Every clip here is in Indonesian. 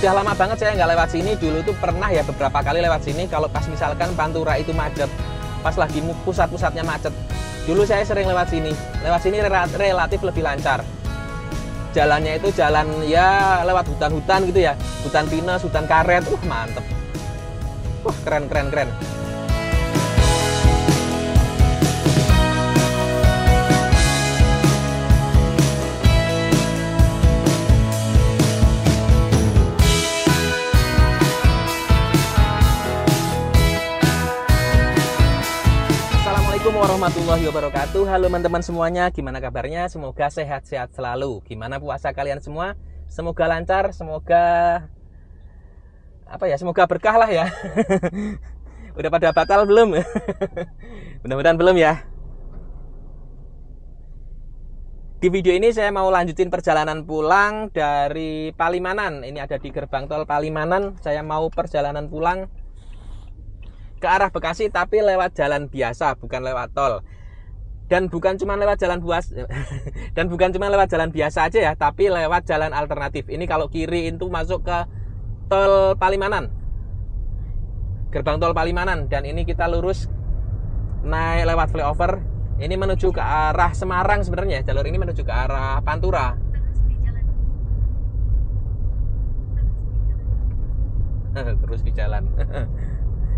Udah lama banget saya nggak lewat sini. Dulu tuh pernah ya beberapa kali lewat sini. Kalau pas misalkan Pantura itu macet, pas lagi pusat-pusatnya macet, dulu saya sering lewat sini. Lewat sini relatif lebih lancar. Jalannya itu jalan ya lewat hutan-hutan gitu ya, hutan pinus, hutan karet. Mantep. Keren. Assalamualaikum warahmatullahi wabarakatuh. Halo teman-teman semuanya, gimana kabarnya? Semoga sehat-sehat selalu. Gimana puasa kalian semua? Semoga lancar, semoga semoga berkah lah ya. Udah pada batal belum? Mudah-mudahan belum ya. Di video ini saya mau lanjutin perjalanan pulang dari Palimanan. Ini ada di gerbang tol Palimanan. Saya mau perjalanan pulang ke arah Bekasi tapi lewat jalan biasa, bukan lewat tol. Dan bukan cuma lewat jalan biasa aja ya, tapi lewat jalan alternatif. Ini kalau kiri itu masuk ke tol Palimanan, gerbang tol Palimanan, dan ini kita lurus naik lewat flyover. Ini menuju ke arah Semarang sebenarnya. Jalur ini menuju ke arah Pantura. Terus di jalan.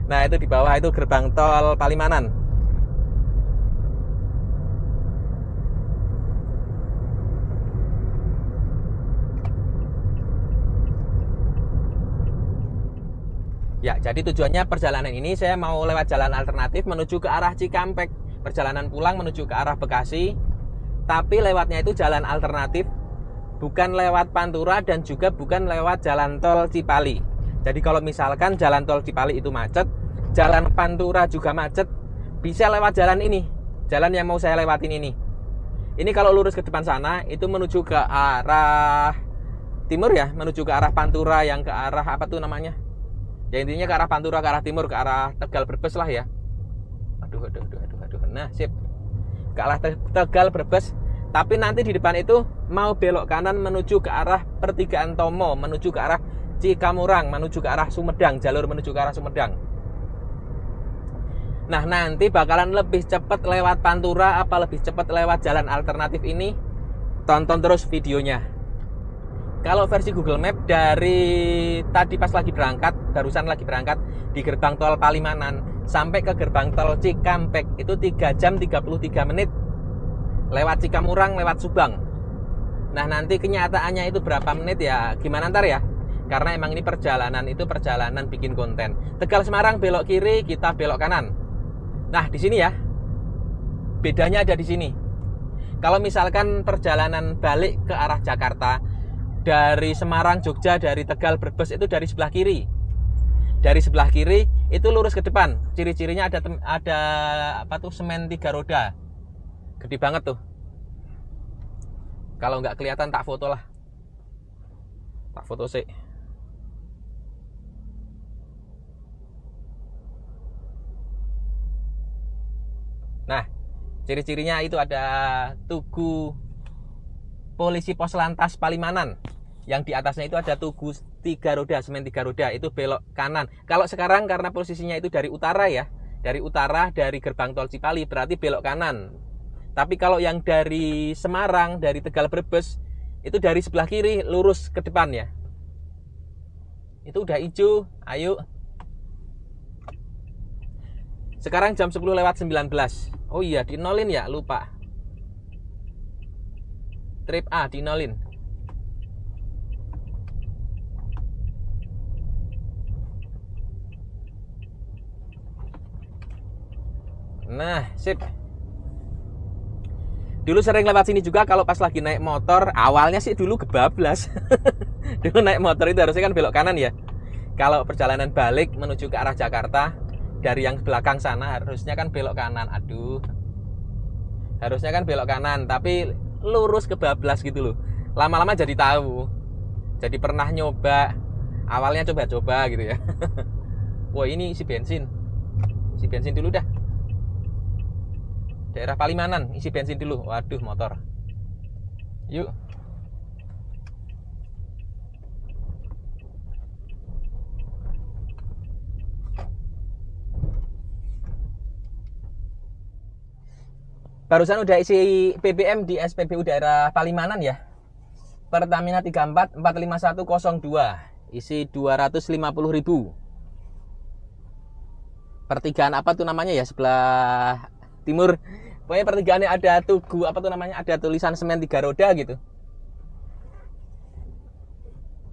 Nah, itu di bawah itu gerbang tol Palimanan. Ya, jadi tujuannya perjalanan ini saya mau lewat jalan alternatif menuju ke arah Cikampek. Perjalanan pulang menuju ke arah Bekasi, tapi lewatnya itu jalan alternatif, bukan lewat Pantura dan juga bukan lewat jalan tol Cipali. Jadi kalau misalkan jalan tol Cipali itu macet, jalan Pantura juga macet, bisa lewat jalan ini, jalan yang mau saya lewatin ini. Ini kalau lurus ke depan sana itu menuju ke arah timur ya, menuju ke arah Pantura yang ke arah apa tuh namanya? Ya intinya ke arah Pantura, ke arah timur, ke arah Tegal Brebes lah ya. Aduh. Nah, sip. Ke arah Tegal Brebes. Tapi nanti di depan itu mau belok kanan menuju ke arah pertigaan Tomo, menuju ke arah Cikamurang, menuju ke arah Sumedang, jalur menuju ke arah Sumedang. Nah, nanti bakalan lebih cepat lewat Pantura apa lebih cepat lewat jalan alternatif ini? Tonton terus videonya. Kalau versi Google Map dari tadi pas lagi berangkat, barusan lagi berangkat di gerbang tol Palimanan sampai ke gerbang tol Cikampek itu 3 jam 33 menit. Lewat Cikamurang, lewat Subang. Nah, nanti kenyataannya itu berapa menit ya? Gimana ntar ya? Karena emang ini perjalanan bikin konten. Tegal Semarang belok kiri, kita belok kanan. Nah, di sini ya. Bedanya ada di sini. Kalau misalkan perjalanan balik ke arah Jakarta dari Semarang, Jogja, dari Tegal, Brebes itu dari sebelah kiri. Dari sebelah kiri itu lurus ke depan. Ciri-cirinya ada apa tuh, semen 3 roda. Gede banget tuh. Kalau nggak kelihatan tak foto lah. Tak foto sih. Nah, ciri-cirinya itu ada tugu polisi pos lantas Palimanan. Yang di atasnya itu ada tugu 3 roda, semen 3 roda, itu belok kanan. Kalau sekarang karena posisinya itu dari utara ya, dari utara, dari gerbang tol Cipali, berarti belok kanan. Tapi kalau yang dari Semarang, dari Tegal Brebes, itu dari sebelah kiri, lurus ke depan ya. Itu udah hijau, ayo. Sekarang jam 10 lewat 19. Oh iya, dinolin ya, lupa. Trip A dinolin. Nah, sip. Dulu sering lewat sini juga kalau pas lagi naik motor. Awalnya sih dulu kebablas. Dulu naik motor itu harusnya kan belok kanan ya. Kalau perjalanan balik menuju ke arah Jakarta, dari yang belakang sana harusnya kan belok kanan. Aduh. Harusnya kan belok kanan, tapi lurus kebablas gitu loh. Lama-lama jadi tahu. Jadi pernah nyoba. Awalnya coba-coba gitu ya. Wah, ini isi bensin. Isi bensin dulu dah. Daerah Palimanan, isi bensin dulu. Waduh, motor. Yuk. Barusan udah isi BBM di SPBU daerah Palimanan ya. Pertamina 34 45102. Isi 250.000. Pertigaan apa tuh namanya ya, sebelah timur. Pokoknya pertigaannya ada tugu apa tuh namanya, ada tulisan semen 3 roda gitu.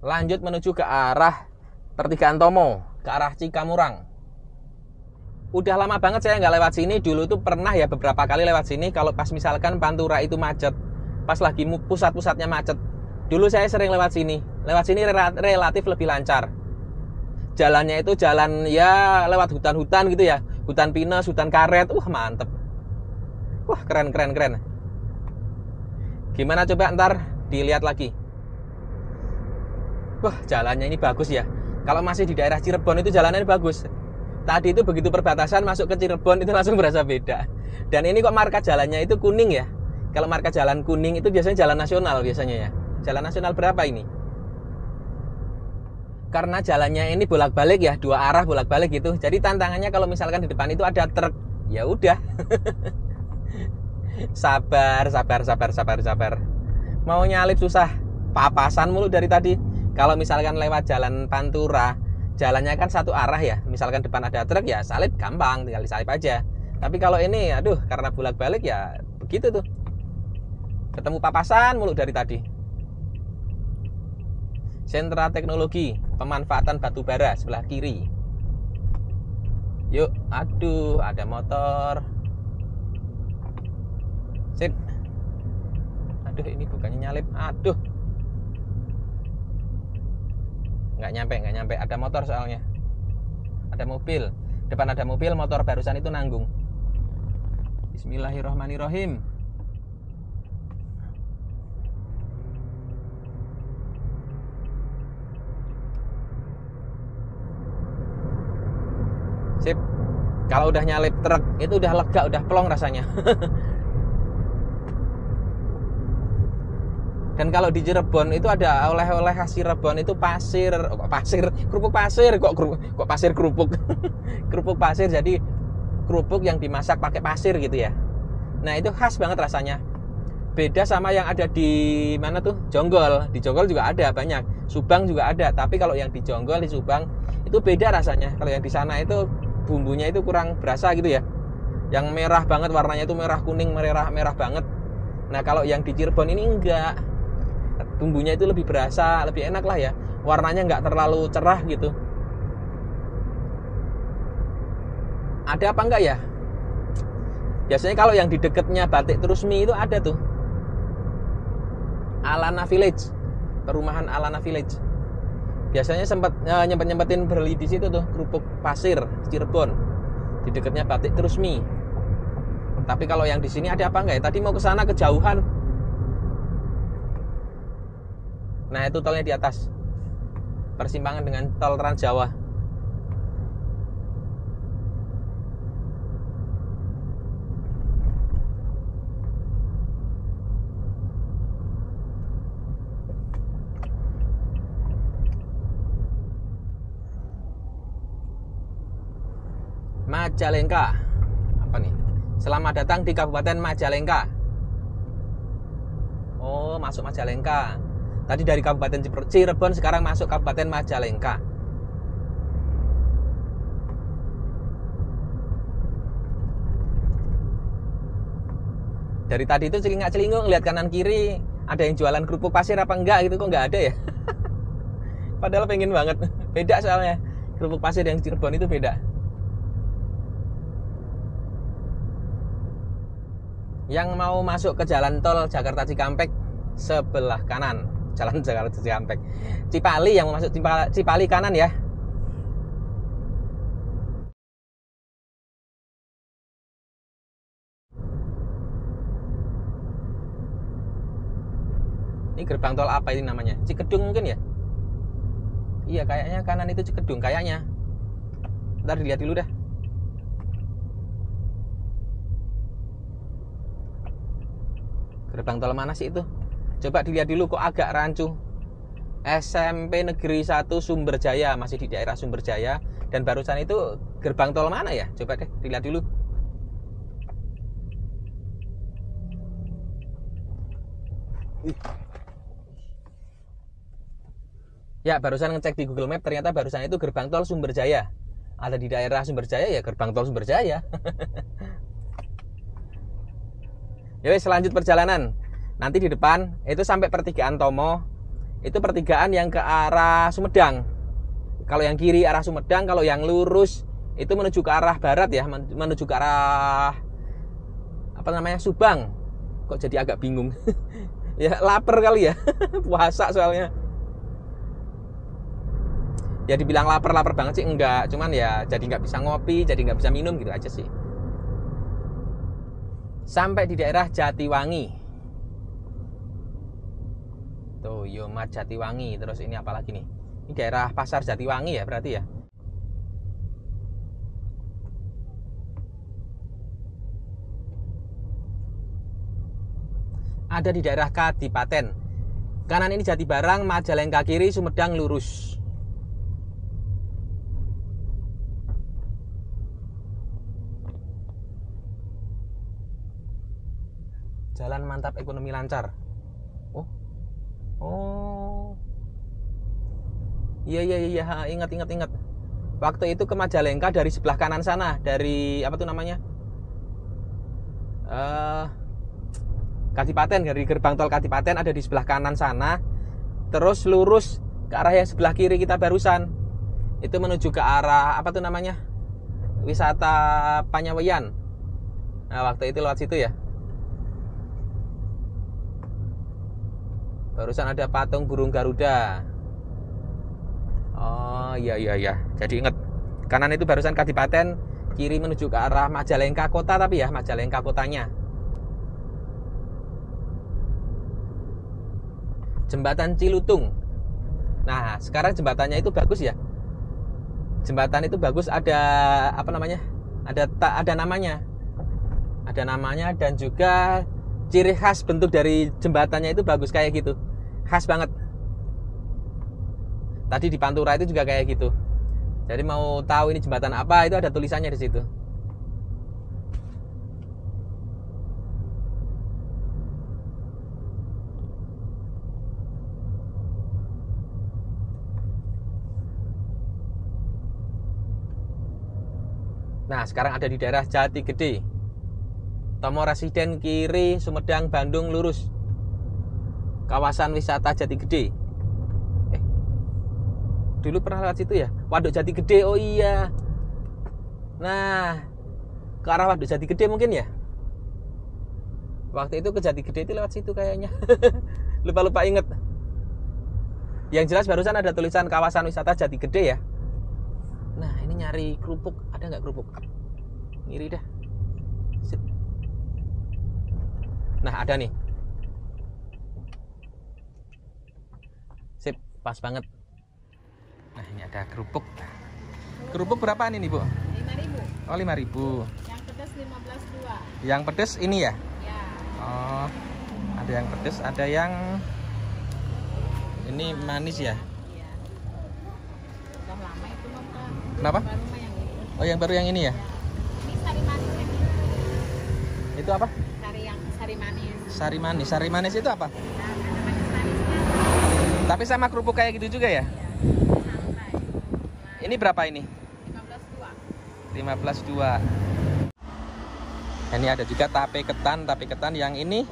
Lanjut menuju ke arah pertigaan Tomo, ke arah Cikamurang. Udah lama banget saya nggak lewat sini. Dulu tuh pernah ya beberapa kali lewat sini kalau pas misalkan Pantura itu macet, pas lagi pusat-pusatnya macet. Dulu saya sering lewat sini. Lewat sini relatif lebih lancar. Jalannya itu jalan ya lewat hutan-hutan gitu ya, hutan pinus, hutan karet. Mantep. Keren. Gimana coba ntar dilihat lagi. Jalannya ini bagus ya. Kalau masih di daerah Cirebon itu jalannya bagus. Tadi itu begitu perbatasan masuk ke Cirebon itu langsung berasa beda. Dan ini kok marka jalannya itu kuning ya. Kalau marka jalan kuning itu biasanya jalan nasional biasanya ya. Jalan nasional berapa ini? Karena jalannya ini bolak-balik ya, 2 arah bolak-balik gitu. Jadi tantangannya kalau misalkan di depan itu ada truk, ya udah. Sabar. Mau nyalip susah. Papasan mulu dari tadi. Kalau misalkan lewat jalan Pantura, jalannya kan satu arah ya. Misalkan depan ada truk ya salip gampang, tinggal disalip aja. Tapi kalau ini aduh karena bolak-balik ya begitu tuh. Ketemu papasan mulu dari tadi. Sentra Teknologi Pemanfaatan Batubara sebelah kiri. Yuk, aduh ada motor. Sip. Aduh ini bukannya nyalip. Aduh. Nggak nyampe, ada motor soalnya. Ada mobil, depan ada mobil, motor barusan itu nanggung. Bismillahirrahmanirrahim. Sip. Kalau udah nyalip truk itu udah lega, udah plong rasanya. Dan kalau di Cirebon itu ada oleh-oleh khas Cirebon itu kerupuk pasir, kok pasir kerupuk. Kerupuk pasir, jadi kerupuk yang dimasak pakai pasir gitu ya. Nah, itu khas banget rasanya. Beda sama yang ada di mana tuh? Jonggol. Di Jonggol juga ada banyak. Subang juga ada, tapi kalau yang di Jonggol di Subang itu beda rasanya. Kalau yang di sana itu bumbunya itu kurang berasa gitu ya. Yang merah banget warnanya itu merah kuning, merah banget. Nah, kalau yang di Cirebon ini enggak. Bumbunya itu lebih berasa, lebih enak lah ya. Warnanya nggak terlalu cerah gitu. Ada apa enggak ya? Biasanya kalau yang di dekatnya Batik Trusmi itu ada tuh. Alana Village. Perumahan Alana Village. Biasanya sempat nyempetin beli di situ tuh, kerupuk pasir Cirebon. Di dekatnya Batik Trusmi. Tapi kalau yang di sini ada apa enggak ya? Tadi mau ke sana kejauhan. Nah itu tolnya di atas, persimpangan dengan tol Trans Jawa. Majalengka. Apa nih? Selamat datang di Kabupaten Majalengka. Oh, masuk Majalengka. Tadi dari Kabupaten Cirebon, sekarang masuk Kabupaten Majalengka. Dari tadi itu celingak-celinguk lihat kanan kiri, ada yang jualan kerupuk pasir apa enggak gitu, kok enggak ada ya. Padahal pengen banget. Beda soalnya. Kerupuk pasir yang Cirebon itu beda. Yang mau masuk ke jalan tol Jakarta Cikampek sebelah kanan. Jalan Jakarta Cikampek. Cipali yang mau masuk Cipali kanan ya. Ini gerbang tol apa ini namanya? Cikedung mungkin ya? Iya kayaknya kanan itu Cikedung kayaknya. Ntar dilihat dulu dah. Gerbang tol mana sih itu? Coba dilihat dulu, kok agak rancu. SMP Negeri 1 Sumberjaya, masih di daerah Sumberjaya. Dan barusan itu gerbang tol mana ya? Coba deh dilihat dulu. Ya, barusan ngecek di Google Map, ternyata barusan itu gerbang tol Sumberjaya. Ada di daerah Sumberjaya, ya gerbang tol Sumberjaya. Ya wes, lanjut perjalanan. Nanti di depan itu sampai pertigaan Tomo. Itu pertigaan yang ke arah Sumedang. Kalau yang kiri arah Sumedang, kalau yang lurus itu menuju ke arah barat ya, menuju ke arah apa namanya, Subang. Kok jadi agak bingung. Ya lapar kali ya. Puasa soalnya. Ya dibilang lapar banget sih enggak, cuman ya jadi nggak bisa ngopi, jadi nggak bisa minum gitu aja sih. Sampai di daerah Jatiwangi. Tuh, Yomat Jatiwangi. Terus ini apa lagi nih? Ini daerah Pasar Jatiwangi ya berarti ya. Ada di daerah Kadipaten. Kanan ini Jatibarang, Majalengka kiri, Sumedang lurus. Jalan mantap, ekonomi lancar. Oh. Iya, ingat. Waktu itu ke Majalengka dari sebelah kanan sana, dari apa tuh namanya? Kadipaten, dari gerbang tol Kadipaten ada di sebelah kanan sana. Terus lurus ke arah yang sebelah kiri kita barusan. Itu menuju ke arah apa tuh namanya? Wisata Panyaweyan. Nah, waktu itu lewat situ ya. Barusan ada patung burung Garuda. Oh iya. Jadi inget, kanan itu barusan Kadipaten, kiri menuju ke arah Majalengka kota, tapi ya Majalengka kotanya. Jembatan Cilutung. Nah, sekarang jembatannya itu bagus ya. Jembatan itu bagus, ada apa namanya? Ada namanya. Ada namanya dan juga ciri khas bentuk dari jembatannya itu bagus kayak gitu. Khas banget. Tadi di Pantura itu juga kayak gitu. Jadi mau tahu ini jembatan apa, itu ada tulisannya di situ. Nah, sekarang ada di daerah Jati Gede. Tomo Residen kiri, Sumedang, Bandung lurus. Kawasan wisata Jati Gede. Dulu pernah lewat situ ya? Waduk Jati Gede, oh iya. Nah, ke arah Waduk Jati Gede mungkin ya? Waktu itu ke Jati Gede itu lewat situ kayaknya. Lupa inget. Yang jelas barusan ada tulisan kawasan wisata Jati Gede ya. Nah, ini nyari kerupuk. Ada nggak kerupuk? Ngiri dah. Sip. Nah, ada nih. Sip, pas banget. Nah, ini ada kerupuk. Kerupuk berapaan ini, Bu? 5.000. Oh, 5.000. Yang pedas 15.2. Yang pedas ini ya? Ya. Oh, ada yang pedas, ada yang ini manis ya? Iya. Udah lama itu loh, Pak. Kenapa? Baru mah yang itu. Oh, yang baru yang ini ya? Ya. Ini sari manis ya. Itu apa? Sari manis. Sari manis. Sari manis itu apa? Nah, ada manis-manisnya. Tapi sama kerupuk kayak gitu juga ya? Ya. Santai. Ini berapa ini? 15.2. 15.2. Ini ada juga tape ketan yang ini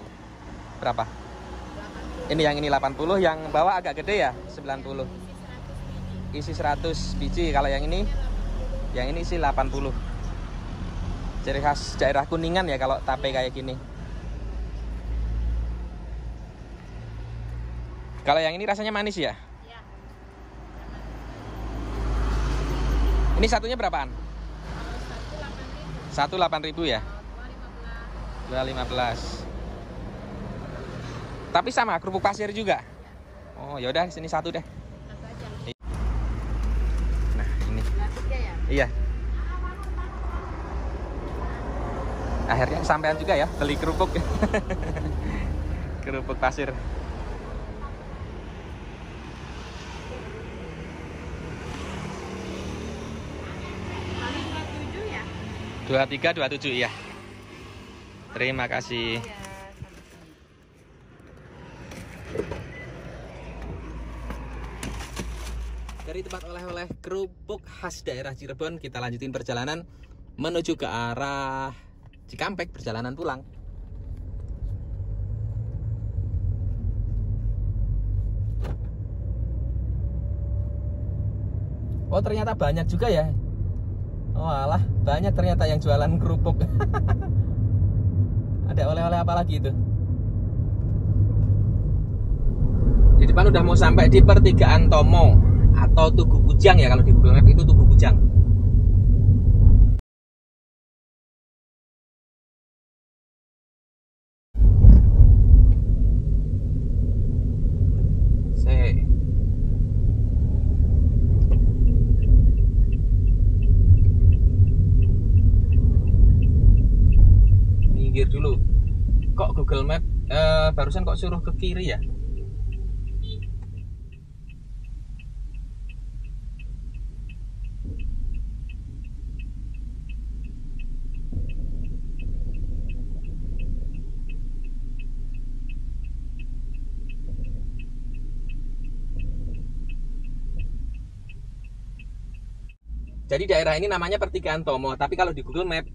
berapa? 80. Ini yang ini 80, yang bawah agak gede ya, 90. Isi 100 biji. Kalau yang ini isi 80. Ciri khas daerah Kuningan ya kalau tape kayak gini. Kalau yang ini rasanya manis ya? Iya. Ini satunya berapaan? Satu 8.000. Satu 8.000 ya? 2.15. 2.15. Tapi sama kerupuk pasir juga? Oh, yaudah sini satu deh. Satu aja. Nah, ini. Tiga ya? Iya. Akhirnya kesampaian juga ya beli kerupuk. Kerupuk pasir. Paling 27 ya? 23, 27 ya. Terima kasih. Iya, sama-sama. Dari tempat oleh-oleh kerupuk khas daerah Cirebon, kita lanjutin perjalanan menuju ke arah Cikampek, perjalanan pulang. Oh, ternyata banyak juga ya. Oh alah, banyak ternyata yang jualan kerupuk. Ada oleh-oleh apa lagi itu? Di depan udah mau sampai di pertigaan Tomo atau Tugu Kujang ya, kalau di Google Map itu Tugu Kujang. Minggir dulu. Kok Google Map barusan kok suruh ke kiri ya? Jadi daerah ini namanya pertigaan Tomo, tapi kalau di Google Map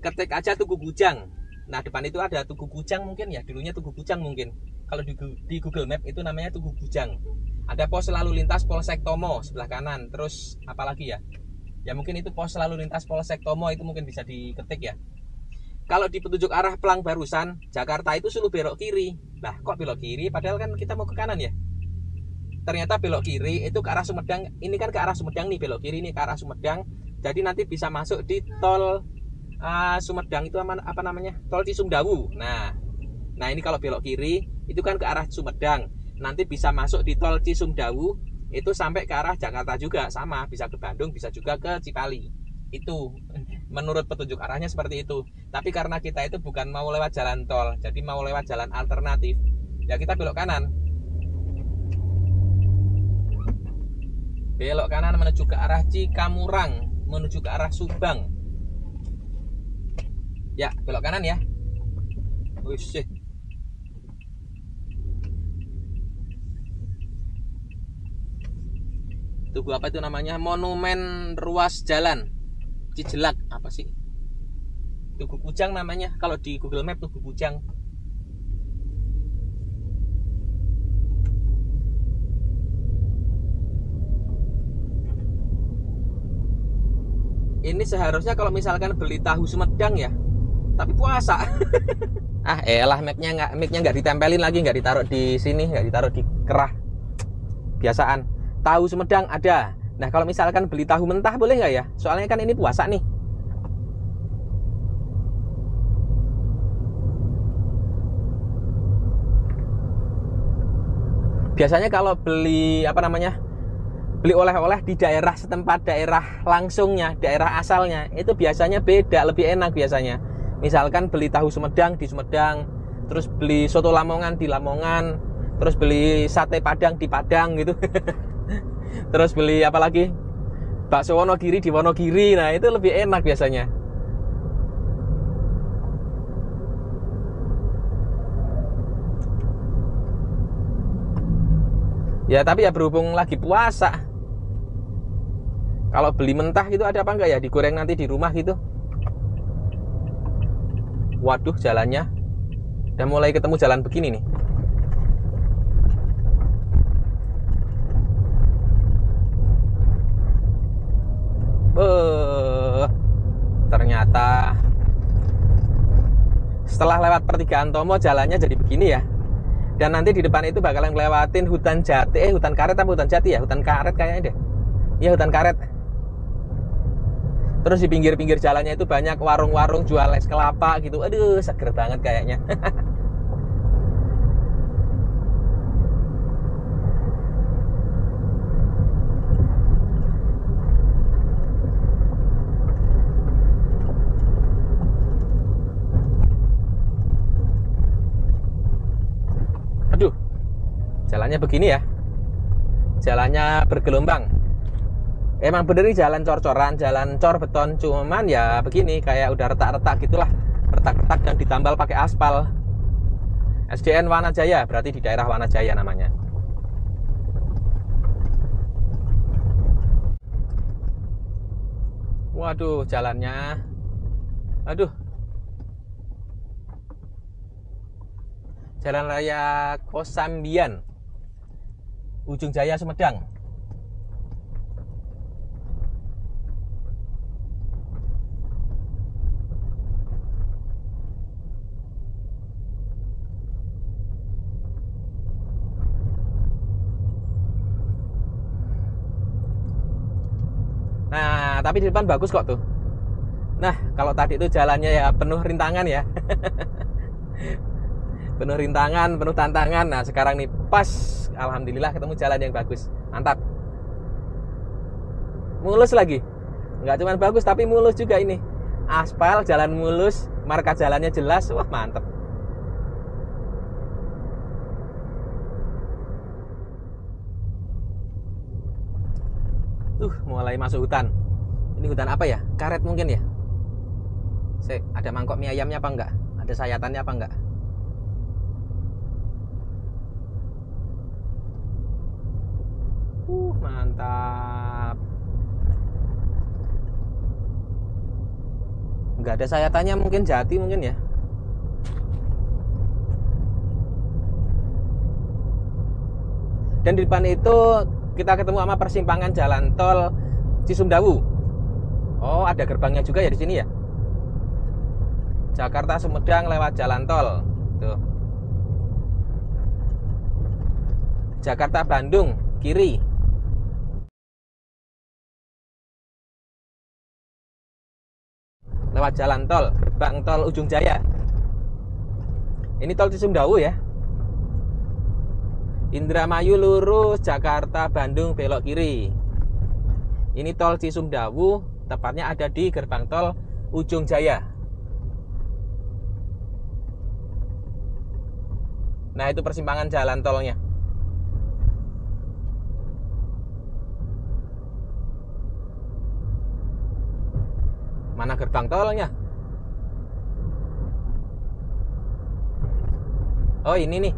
ketik aja Tugu Kujang. Nah, depan itu ada Tugu Kujang mungkin ya, dulunya Tugu Kujang mungkin. Kalau di Google Map itu namanya Tugu Kujang. Ada pos lalu lintas Polsek Tomo sebelah kanan. Terus apalagi ya? Ya mungkin itu pos lalu lintas Polsek Tomo, itu mungkin bisa diketik ya. Kalau di petunjuk arah Pelang barusan, Jakarta itu suruh belok kiri. Lah, kok belok kiri? Padahal kan kita mau ke kanan ya. Ternyata belok kiri itu ke arah Sumedang. Ini kan ke arah Sumedang nih, belok kiri nih ke arah Sumedang. Jadi nanti bisa masuk di tol Sumedang itu apa namanya? Tol Cisumdawu. Nah ini kalau belok kiri itu kan ke arah Sumedang. Nanti bisa masuk di tol Cisumdawu, itu sampai ke arah Jakarta juga, sama, bisa ke Bandung, bisa juga ke Cipali. Itu menurut petunjuk arahnya seperti itu. Tapi karena kita itu bukan mau lewat jalan tol, jadi mau lewat jalan alternatif, ya kita belok kanan. Belok kanan menuju ke arah Cikamurang, menuju ke arah Subang. Ya, belok kanan ya. Wih, Tugu apa itu namanya? Monumen Ruas Jalan Cijelak apa sih? Tugu Kujang namanya. Kalau di Google Map Tugu Kujang. Ini seharusnya kalau misalkan beli tahu Sumedang ya, tapi puasa. Elah, micnya nggak ditempelin lagi, nggak ditaruh di sini, nggak ditaruh di kerah. Biasaan. Tahu Sumedang ada. Nah, kalau misalkan beli tahu mentah boleh nggak ya? Soalnya kan ini puasa nih. Biasanya kalau beli beli oleh-oleh di daerah setempat, daerah langsungnya, daerah asalnya, itu biasanya beda, lebih enak biasanya. Misalkan beli tahu Sumedang di Sumedang, terus beli soto Lamongan di Lamongan, terus beli sate Padang di Padang gitu. Terus beli apa lagi? Bakso Wonogiri di Wonogiri. Nah, itu lebih enak biasanya. Ya, tapi ya berhubung lagi puasa. Kalau beli mentah gitu ada apa enggak ya? Digoreng nanti di rumah gitu. Waduh, jalannya udah mulai ketemu jalan begini nih. Ternyata setelah lewat pertigaan Tomo jalannya jadi begini ya. Dan nanti di depan itu bakalan ngelewatin hutan jati, hutan karet apa hutan jati ya? Hutan karet kayaknya deh. Iya, hutan karet. Terus di pinggir-pinggir jalannya itu banyak warung-warung jual es kelapa gitu. Aduh, seger banget kayaknya. Aduh, jalannya begini ya. Jalannya bergelombang. Emang bener nih jalan cor-coran, jalan cor beton, cuman ya begini, kayak udah retak-retak gitulah, retak-retak dan ditambal pakai aspal. SDN Wanajaya, berarti di daerah Wanajaya namanya. Waduh, jalannya. Aduh. Jalan Raya Kosambian, Ujung Jaya, Sumedang. Nah, tapi di depan bagus kok tuh. Nah, kalau tadi itu jalannya ya penuh rintangan ya. Penuh rintangan, penuh tantangan. Nah, sekarang nih pas, alhamdulillah ketemu jalan yang bagus. Mantap. Mulus lagi. Nggak cuma bagus, tapi mulus juga ini. Aspal, jalan mulus, marka jalannya jelas. Wah, mantap. Mulai masuk hutan. Ini hutan apa ya? Karet mungkin ya? Ada mangkok mie ayamnya apa enggak? Ada sayatannya apa enggak? Mantap. Enggak ada sayatannya, mungkin jati mungkin ya. Dan di depan itu kita ketemu sama persimpangan jalan tol Cisumdawu. Oh, ada gerbangnya juga ya di sini ya. Jakarta Sumedang lewat jalan tol. Tuh. Jakarta Bandung kiri. Lewat jalan tol, gerbang tol Ujung Jaya. Ini tol Cisumdawu ya. Indramayu lurus, Jakarta Bandung belok kiri. Ini tol Cisumdawu, tepatnya ada di gerbang tol Ujung Jaya. Nah, itu persimpangan jalan tolnya. Mana gerbang tolnya? Oh, ini nih.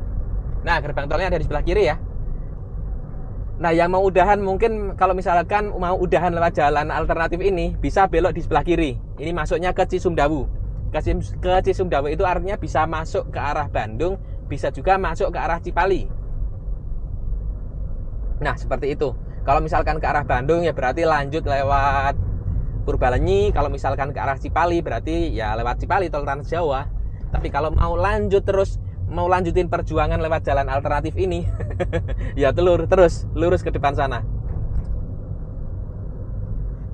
Nah, gerbang tolnya ada di sebelah kiri ya. Nah, yang mau udahan mungkin kalau misalkan mau udahan lewat jalan alternatif ini, bisa belok di sebelah kiri. Ini masuknya ke Cisumdawu. Ke Cisumdawu itu artinya bisa masuk ke arah Bandung, bisa juga masuk ke arah Cipali. Nah, seperti itu. Kalau misalkan ke arah Bandung ya berarti lanjut lewat Purbalenyi. Kalau misalkan ke arah Cipali berarti ya lewat Cipali, tol Trans Jawa. Tapi kalau mau lanjut terus, mau lanjutin perjuangan lewat jalan alternatif ini, ya terus lurus ke depan sana.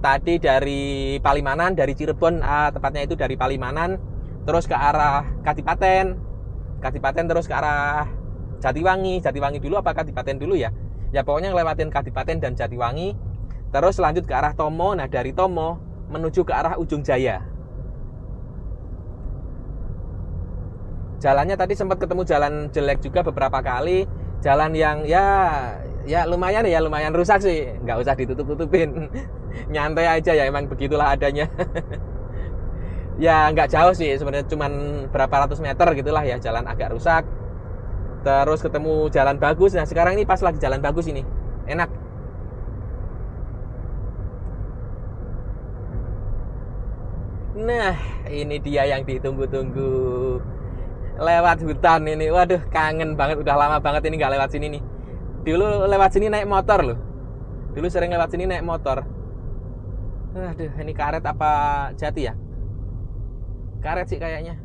Tadi dari Palimanan, dari Cirebon, tepatnya itu dari Palimanan, terus ke arah Kadipaten terus ke arah Jatiwangi dulu apa Kadipaten dulu ya? Ya pokoknya ngelewatin Kadipaten dan Jatiwangi, terus lanjut ke arah Tomo. Nah, dari Tomo menuju ke arah Ujung Jaya. Jalannya tadi sempat ketemu jalan jelek juga beberapa kali. Jalan yang ya lumayan rusak sih. Nggak usah ditutup-tutupin. Nyantai aja ya, emang begitulah adanya. Ya nggak jauh sih sebenarnya, cuman berapa ratus meter gitulah ya, jalan agak rusak. Terus ketemu jalan bagus. Nah, sekarang ini pas lagi jalan bagus ini. Enak. Nah, ini dia yang ditunggu-tunggu. Lewat hutan ini, waduh kangen banget, udah lama banget ini nggak lewat sini nih. Dulu lewat sini naik motor loh. Dulu sering lewat sini naik motor. Aduh, ini karet apa jati ya? Karet sih kayaknya.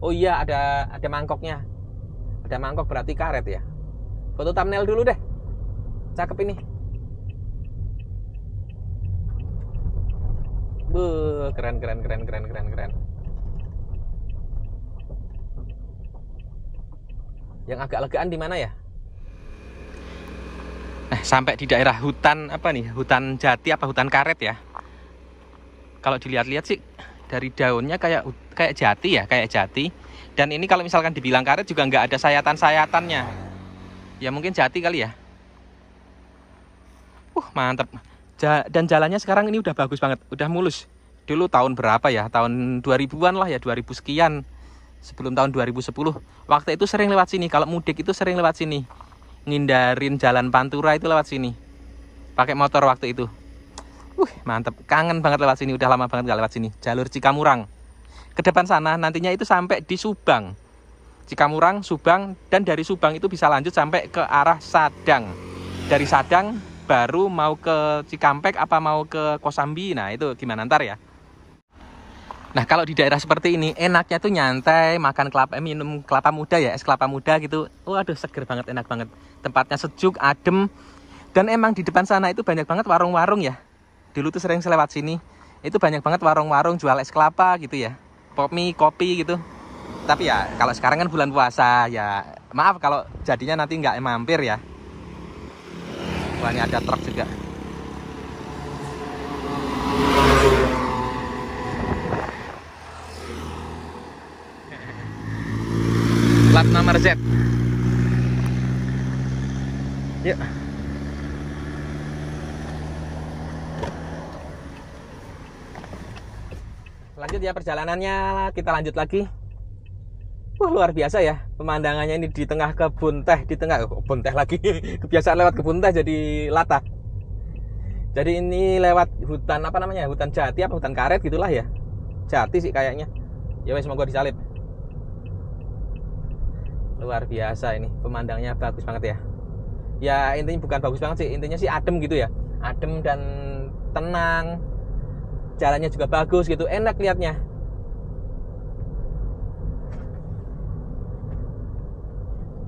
Oh iya, ada mangkoknya. Ada mangkok berarti karet ya. Foto thumbnail dulu deh. Cakep ini. Keren. Yang agak legaan di mana ya? Nah, sampai di daerah hutan apa nih? Hutan jati apa hutan karet ya? Kalau dilihat-lihat sih dari daunnya kayak jati ya, kayak jati. Dan ini kalau misalkan dibilang karet juga nggak ada sayatan-sayatannya. Ya mungkin jati kali ya. Mantap. Dan jalannya sekarang ini udah bagus banget, udah mulus. Dulu tahun berapa ya? Tahun 2000-an lah ya, 2000 sekian. Sebelum tahun 2010. Waktu itu sering lewat sini. Kalau mudik itu sering lewat sini. Ngindarin jalan Pantura itu lewat sini. Pakai motor waktu itu. Mantep, kangen banget lewat sini, udah lama banget gak lewat sini. Jalur Cikamurang. Ke depan sana nantinya itu sampai di Subang. Cikamurang, Subang, dan dari Subang itu bisa lanjut sampai ke arah Sadang. Dari Sadang baru mau ke Cikampek apa mau ke Kosambi, nah itu gimana ntar ya. Nah kalau di daerah seperti ini enaknya tuh nyantai, makan kelapa, minum kelapa muda ya, es kelapa muda gitu. Waduh seger banget, enak banget. Tempatnya sejuk, adem. Dan emang di depan sana itu banyak banget warung-warung ya. Dulu tuh sering selewat sini. Itu banyak banget warung-warung jual es kelapa gitu ya. Mie, kopi gitu. Tapi ya kalau sekarang kan bulan puasa ya. Maaf kalau jadinya nanti nggak mampir ya. Wah ini ada truk juga. Plat nomor Z. Yuk. Lanjut ya perjalanannya, kita lanjut lagi. Wah luar biasa ya pemandangannya ini di tengah kebun teh, di tengah kebun teh lagi. Kebiasaan lewat kebun teh jadi latah. Jadi ini lewat hutan apa namanya? Hutan jati apa hutan karet gitulah ya. Jati sih kayaknya. Ya wes semoga disalib. Luar biasa ini, pemandangannya bagus banget ya. Ya intinya bukan bagus banget sih, intinya sih adem gitu ya. Adem dan tenang. Jalannya juga bagus gitu, enak liatnya.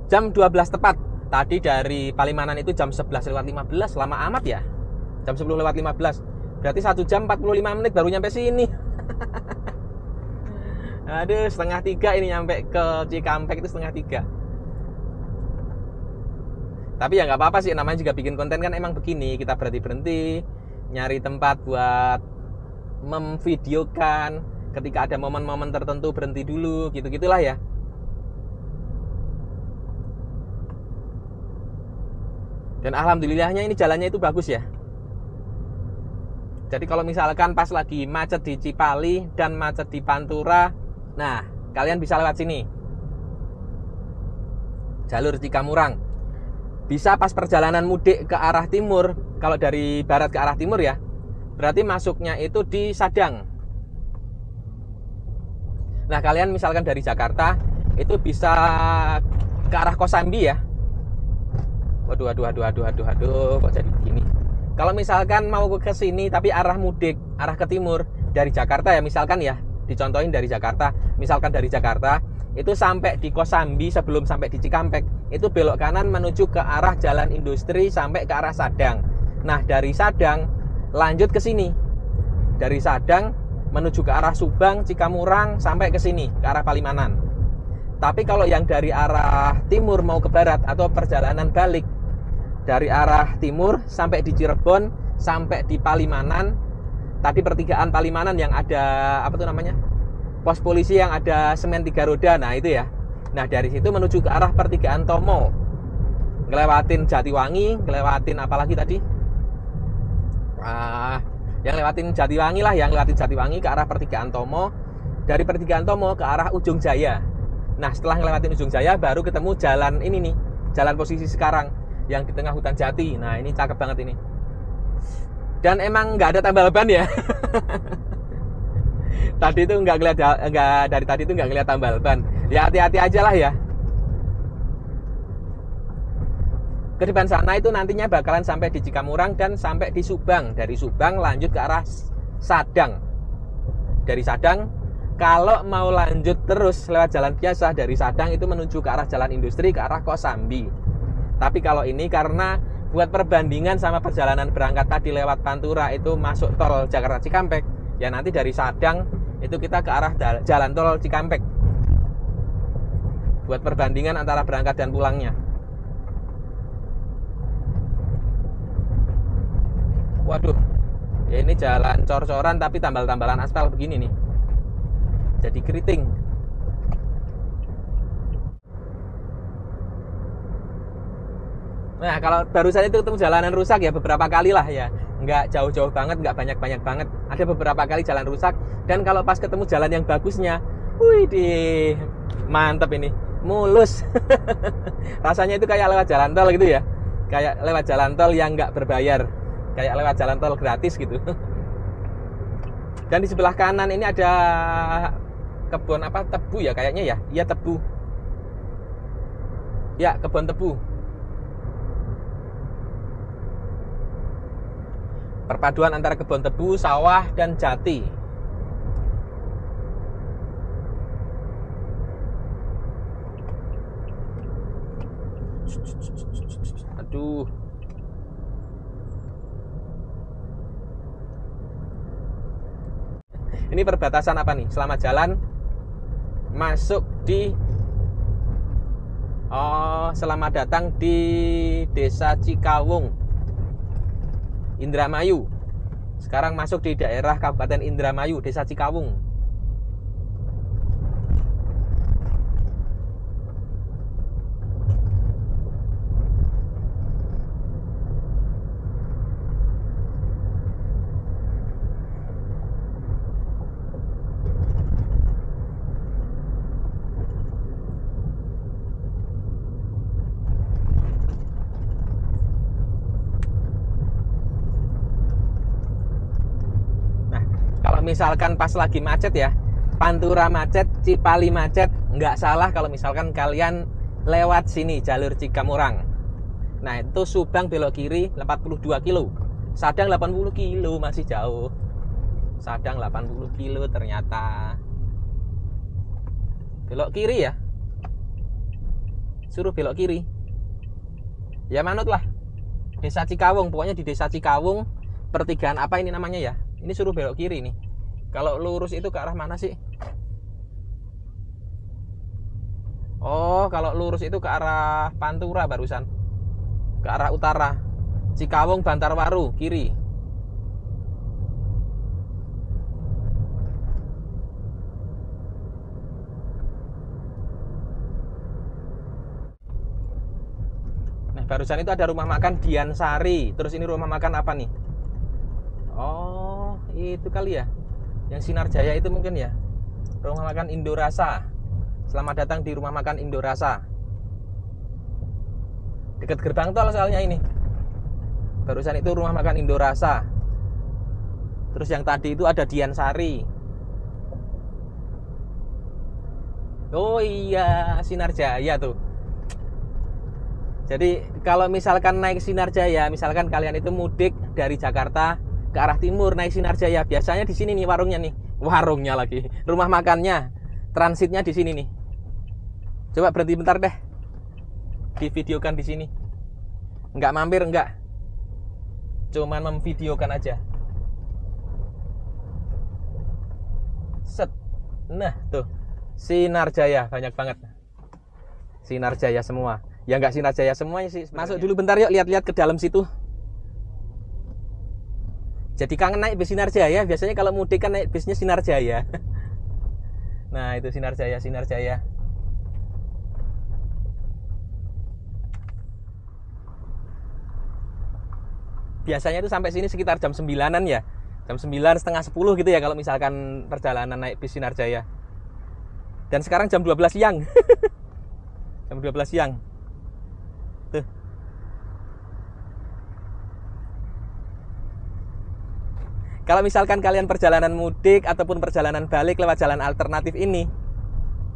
Jam 12 tepat. Tadi dari Palimanan itu jam 11:15, lama amat ya. Jam 10:15. Berarti 1 jam 45 menit baru nyampe sini. Aduh, 2:30 ini nyampe ke Cikampek itu 2:30. Tapi ya nggak apa-apa sih, namanya juga bikin konten kan emang begini. Kita berhenti-berhenti, nyari tempat buat memvideokan. Ketika ada momen-momen tertentu berhenti dulu, gitu-gitulah ya. Dan alhamdulillahnya ini jalannya itu bagus ya. Jadi kalau misalkan pas lagi macet di Cipali dan macet di Pantura, nah kalian bisa lewat sini. Jalur Cikamurang. Bisa pas perjalanan mudik ke arah timur. Kalau dari barat ke arah timur ya, berarti masuknya itu di Sadang. Nah kalian misalkan dari Jakarta itu bisa ke arah Kosambi ya. Waduh, kok jadi begini. Kalau misalkan mau ke sini tapi arah mudik, arah ke timur dari Jakarta ya misalkan ya, dicontohin dari Jakarta. Misalkan dari Jakarta itu sampai di Kosambi sebelum sampai di Cikampek, itu belok kanan menuju ke arah Jalan Industri sampai ke arah Sadang. Nah, dari Sadang lanjut ke sini. Dari Sadang menuju ke arah Subang, Cikamurang sampai ke sini, ke arah Palimanan. Tapi kalau yang dari arah timur mau ke barat atau perjalanan balik dari arah timur sampai di Cirebon, sampai di Palimanan, tadi pertigaan Palimanan yang ada apa tuh namanya? Pos polisi yang ada semen 3 roda, nah itu ya. Nah dari situ menuju ke arah pertigaan Tomo, ngelewatin Jatiwangi, ngelewatin apa lagi tadi? Yang lewatin Jatiwangi lah, yang lewatin Jatiwangi ke arah pertigaan Tomo, dari pertigaan Tomo ke arah Ujung Jaya. Nah setelah ngelewatin Ujung Jaya baru ketemu jalan ini nih, jalan posisi sekarang yang di tengah hutan jati. Nah ini cakep banget ini. Dan emang nggak ada tambal ban ya. Tadi itu dari tadi itu nggak ngeliat tambal ban. Ya hati-hati aja lah ya. Ke depan sana itu nantinya bakalan sampai di Cikamurang dan sampai di Subang. Dari Subang lanjut ke arah Sadang. Dari Sadang kalau mau lanjut terus lewat jalan biasa dari Sadang itu menuju ke arah Jalan Industri ke arah Kosambi. Tapi kalau ini karena buat perbandingan sama perjalanan berangkat tadi lewat Pantura itu masuk tol Jakarta Cikampek, ya nanti dari Sadang itu kita ke arah jalan tol Cikampek. Buat perbandingan antara berangkat dan pulangnya. Waduh, ya ini jalan cor-coran tapi tambal-tambalan aspal begini nih. Jadi keriting. Nah kalau barusan itu ketemu jalanan rusak ya beberapa kali lah ya. Nggak jauh-jauh banget, nggak banyak-banyak banget. Ada beberapa kali jalan rusak. Dan kalau pas ketemu jalan yang bagusnya, wih mantep ini, mulus. Rasanya itu kayak lewat jalan tol gitu ya. Kayak lewat jalan tol yang nggak berbayar. kayak lewat jalan tol gratis gitu. Dan di sebelah kanan ini ada kebun apa, tebu ya kayaknya ya. Iya, tebu. Ya, kebun tebu. Perpaduan antara kebun tebu, sawah, dan jati. Aduh. Ini perbatasan apa nih? Selamat jalan masuk di selamat datang di Desa Cikawung, Indramayu. Sekarang masuk di daerah Kabupaten Indramayu, Desa Cikawung. Misalkan pas lagi macet ya, Pantura macet, Cipali macet, nggak salah kalau misalkan kalian lewat sini jalur Cikamurang. Nah itu Subang belok kiri 82 kilo, Sadang 80 kilo, masih jauh. Sadang 80 kilo ternyata. Belok kiri ya, suruh belok kiri ya, manut lah. Desa Cikawung, pokoknya di Desa Cikawung, pertigaan apa ini namanya ya, ini suruh belok kiri nih. Kalau lurus itu ke arah mana sih? Oh, kalau lurus itu ke arah Pantura barusan. Ke arah utara. Cikawung, Bantarwaru, kiri. Nah, barusan itu ada rumah makan Diansari. Terus ini rumah makan apa nih? Oh, itu kali ya. Yang Sinar Jaya itu mungkin ya. Rumah makan Indorasa. Selamat datang di rumah makan Indorasa. Dekat gerbang tol soalnya ini. Barusan itu rumah makan Indorasa. Terus yang tadi itu ada Diansari. Oh iya, Sinar Jaya tuh. Jadi kalau misalkan naik Sinar Jaya, misalkan kalian itu mudik dari Jakarta ke arah timur naik Sinar Jaya, biasanya di sini nih warungnya nih. Warungnya lagi. Rumah makannya, transitnya di sini nih. Coba berhenti bentar deh. Divideokan di sini. Enggak mampir enggak. Cuman memvideokan aja. Set. Nah, tuh. Sinar Jaya banyak banget. Sinar Jaya semua. Ya enggak Sinar Jaya semuanya sih sebenarnya. Masuk dulu bentar yuk, lihat-lihat ke dalam situ. Jadi kangen naik bis Sinar Jaya, biasanya kalau mudik kan naik bisnya Sinar Jaya. Nah, itu Sinar Jaya, Sinar Jaya. Biasanya itu sampai sini sekitar jam 9-an ya. Jam 9, setengah 10 gitu ya kalau misalkan perjalanan naik bis Sinar Jaya. Dan sekarang jam 12 siang. Jam 12 siang. Tuh. Kalau misalkan kalian perjalanan mudik ataupun perjalanan balik lewat jalan alternatif ini,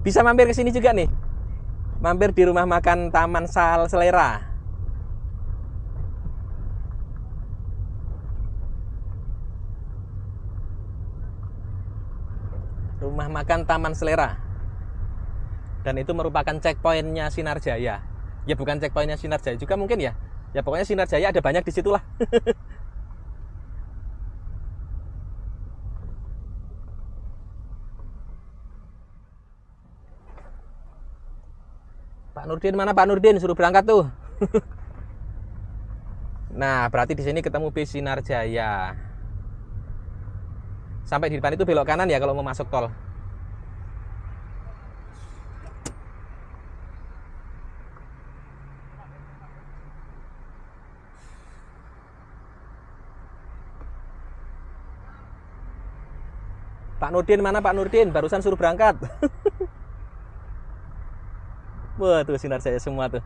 bisa mampir ke sini juga nih. Mampir di rumah makan Taman Sal Selera. Rumah makan Taman Selera. Dan itu merupakan checkpointnya Sinar Jaya. Ya bukan checkpointnya Sinar Jaya juga mungkin ya. Ya pokoknya Sinar Jaya ada banyak di situlah. Pak Nurdin mana, Pak Nurdin? Suruh berangkat tuh. Nah, berarti di sini ketemu bis Sinar Jaya. Sampai di depan itu belok kanan ya kalau mau masuk tol. Pak Nurdin mana, Pak Nurdin? Barusan suruh berangkat. Wah, tuh Sinar Jaya semua tuh.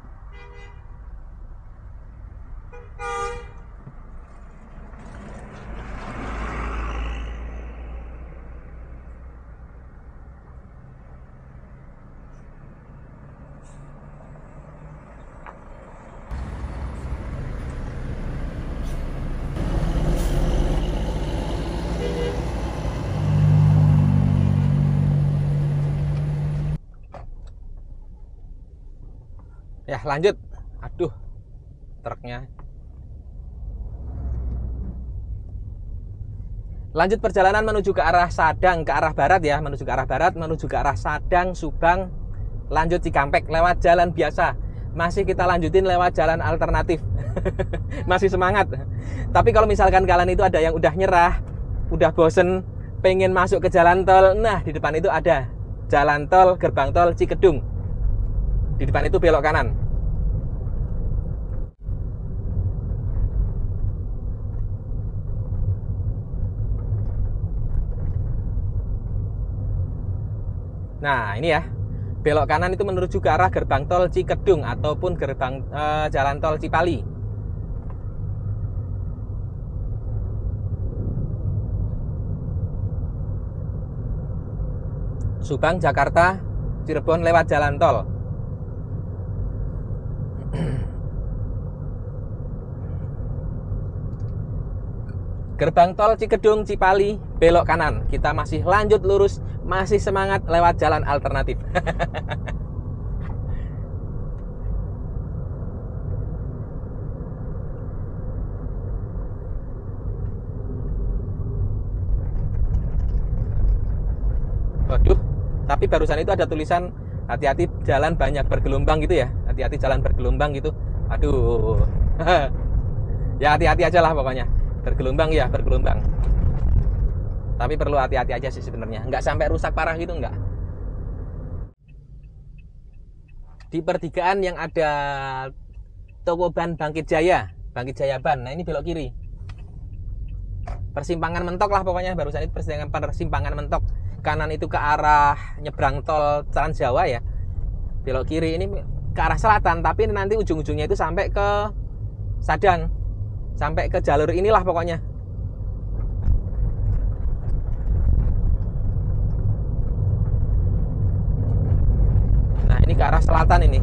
Ya lanjut. Aduh, truknya. Lanjut perjalanan menuju ke arah Sadang, ke arah barat ya, menuju ke arah barat, menuju ke arah Sadang, Subang, lanjut Cikampek lewat jalan biasa. Masih kita lanjutin lewat jalan alternatif. Masih semangat. Tapi kalau misalkan kalian itu ada yang udah nyerah, udah bosen, pengen masuk ke jalan tol, nah di depan itu ada jalan tol, gerbang tol Cikedung. Di depan itu belok kanan. Nah ini ya, belok kanan itu menuju ke arah gerbang tol Cikedung ataupun gerbang jalan tol Cipali. Subang, Jakarta, Cirebon lewat jalan tol. Gerbang tol Cikedung, Cipali, belok kanan. Kita masih lanjut lurus, masih semangat lewat jalan alternatif. Waduh, tapi barusan itu ada tulisan hati-hati jalan banyak bergelombang gitu ya. Hati-hati jalan bergelombang gitu. Aduh. Ya hati-hati aja lah pokoknya. Bergelombang ya, bergelombang. Tapi perlu hati-hati aja sih sebenarnya. Nggak sampai rusak parah gitu, nggak. Di pertigaan yang ada toko ban Bangkit Jaya Ban. Nah ini belok kiri. Persimpangan mentok lah pokoknya, barusan itu persimpangan mentok. Kanan itu ke arah nyebrang tol Trans Jawa ya. Belok kiri ini ke arah selatan, tapi nanti ujung-ujungnya itu sampai ke Sadang. Sampai ke jalur inilah pokoknya. Nah ini ke arah selatan ini.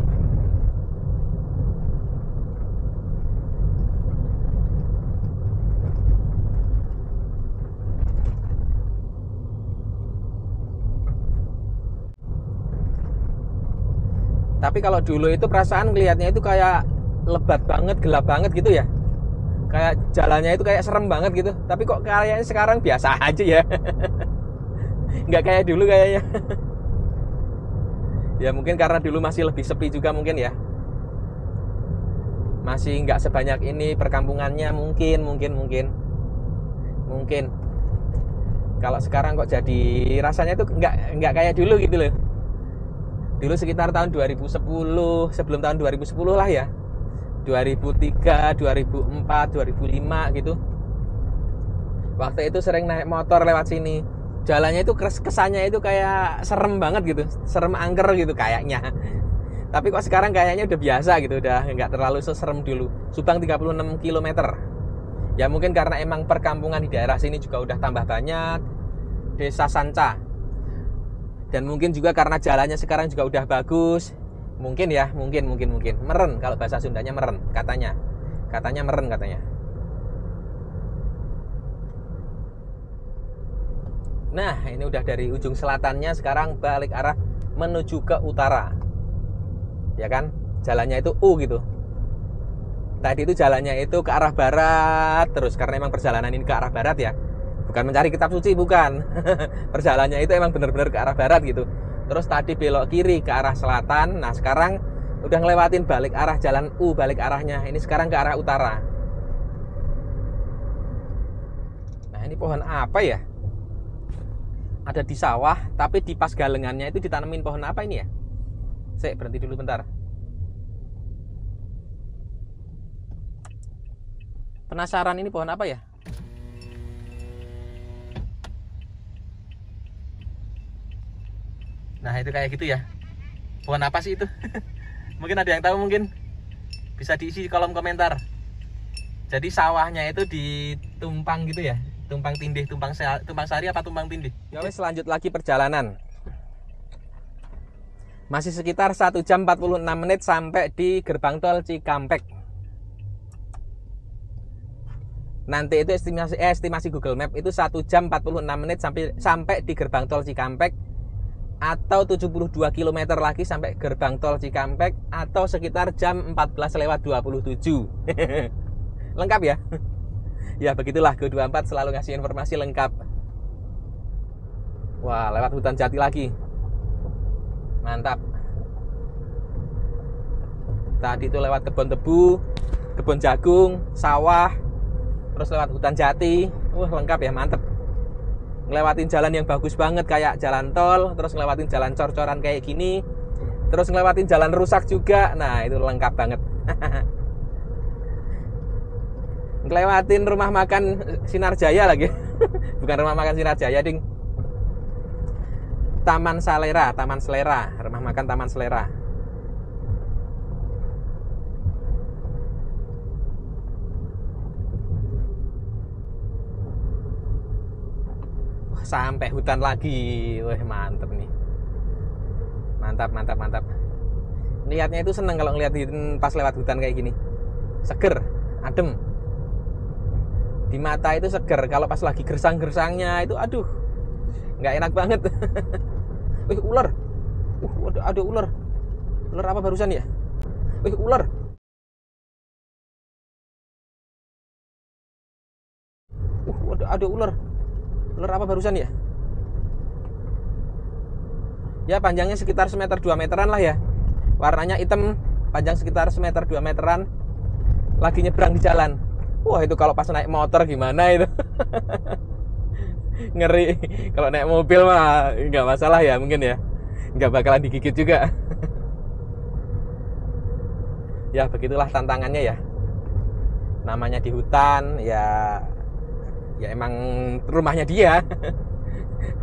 Tapi kalau dulu itu perasaan ngelihatnya itu kayak lebat banget, gelap banget gitu ya. Kayak jalannya itu kayak serem banget gitu. Tapi kok kayaknya sekarang biasa aja ya. Nggak kayak dulu kayaknya. Ya mungkin karena dulu masih lebih sepi juga mungkin ya. Masih nggak sebanyak ini perkampungannya mungkin. Kalau sekarang kok jadi rasanya tuh nggak kayak dulu gitu loh. Dulu sekitar tahun 2010, sebelum tahun 2010 lah ya. 2003, 2004, 2005 gitu. Waktu itu sering naik motor lewat sini. Jalannya itu kesannya itu kayak serem banget gitu. Serem angker gitu kayaknya. Tapi kok sekarang kayaknya udah biasa gitu. Udah nggak terlalu seserem dulu. Subang 36 km. Ya mungkin karena emang perkampungan di daerah sini juga udah tambah banyak. Desa Sanca. Dan mungkin juga karena jalannya sekarang juga udah bagus. Mungkin ya, mungkin meren, kalau bahasa Sundanya meren katanya meren katanya. Nah ini udah dari ujung selatannya, sekarang balik arah menuju ke utara ya kan, jalannya itu U gitu. Tadi itu jalannya itu ke arah barat terus, karena emang perjalanan ini ke arah barat ya, bukan mencari kitab suci, bukan. Perjalanannya itu emang benar-benar ke arah barat gitu. Terus tadi belok kiri ke arah selatan. Nah sekarang udah ngelewatin balik arah jalan U, balik arahnya. Ini sekarang ke arah utara. Nah ini pohon apa ya? Ada di sawah, tapi di pas galengannya itu ditanemin pohon apa ini ya? Saya berhenti dulu bentar. Penasaran ini pohon apa ya? Nah itu kayak gitu ya. Pohon apa sih itu? Mungkin ada yang tahu, mungkin bisa diisi di kolom komentar. Jadi sawahnya itu ditumpang gitu ya. Tumpang tindih, tumpang sari apa tumpang tindih? Ya wes, lanjut lagi perjalanan. Masih sekitar 1 jam 46 menit sampai di gerbang tol Cikampek. Nanti itu estimasi Google Map itu 1 jam 46 menit sampai di gerbang tol Cikampek. atau 72 km lagi sampai gerbang tol Cikampek, atau sekitar jam 14:27. Lengkap ya? Ya begitulah, Go24 selalu ngasih informasi lengkap. Wah, lewat hutan jati lagi. Mantap. Tadi itu lewat kebun tebu, kebun jagung, sawah, terus lewat hutan jati. Wah, lengkap ya, mantep. Ngelewatin jalan yang bagus banget kayak jalan tol, terus ngelewatin jalan cor-coran kayak gini, terus ngelewatin jalan rusak juga. Nah, itu lengkap banget. Ngelewatin rumah makan Sinar Jaya lagi. Bukan rumah makan Sinar Jaya, ding. Taman Selera, rumah makan Taman Selera. Sampai hutan lagi. Wah, mantep nih. Mantap. Lihatnya itu seneng kalau ngeliatin pas lewat hutan kayak gini. Seger, adem. Di mata itu seger. Kalau pas lagi gersang-gersangnya itu, aduh, nggak enak banget. Wih, ular. Ada ular. Ular apa barusan ya? Wih, ular. Ada ular. Ular apa barusan ya? Ya, panjangnya sekitar semeter 2 meteran lah ya. Warnanya hitam, panjang sekitar semeter 2 meteran. Lagi nyebrang di jalan. Wah, itu kalau pas naik motor gimana itu? Ngeri. Kalau naik mobil mah nggak masalah ya, mungkin ya. Nggak bakalan digigit juga. Ya, begitulah tantangannya ya. Namanya di hutan, ya emang rumahnya dia.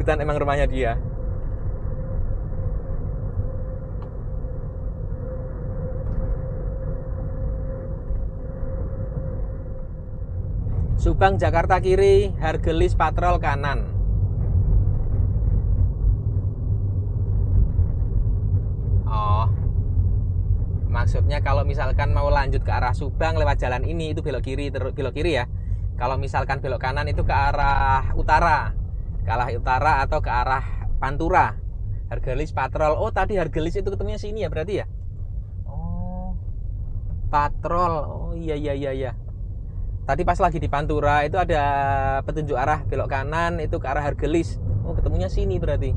Hutan emang rumahnya dia. Subang Jakarta kiri, Hargelis Patrol kanan. Oh, maksudnya kalau misalkan mau lanjut ke arah Subang lewat jalan ini itu belok kiri ya. Kalau misalkan belok kanan itu ke arah utara. Ke arah utara atau ke arah Pantura. Hargelis Patrol. Oh, tadi Hargelis itu ketemunya sini ya berarti ya? Oh, Patrol. Oh, iya. Tadi pas lagi di Pantura itu ada petunjuk arah belok kanan itu ke arah Hargelis. Oh, ketemunya sini berarti.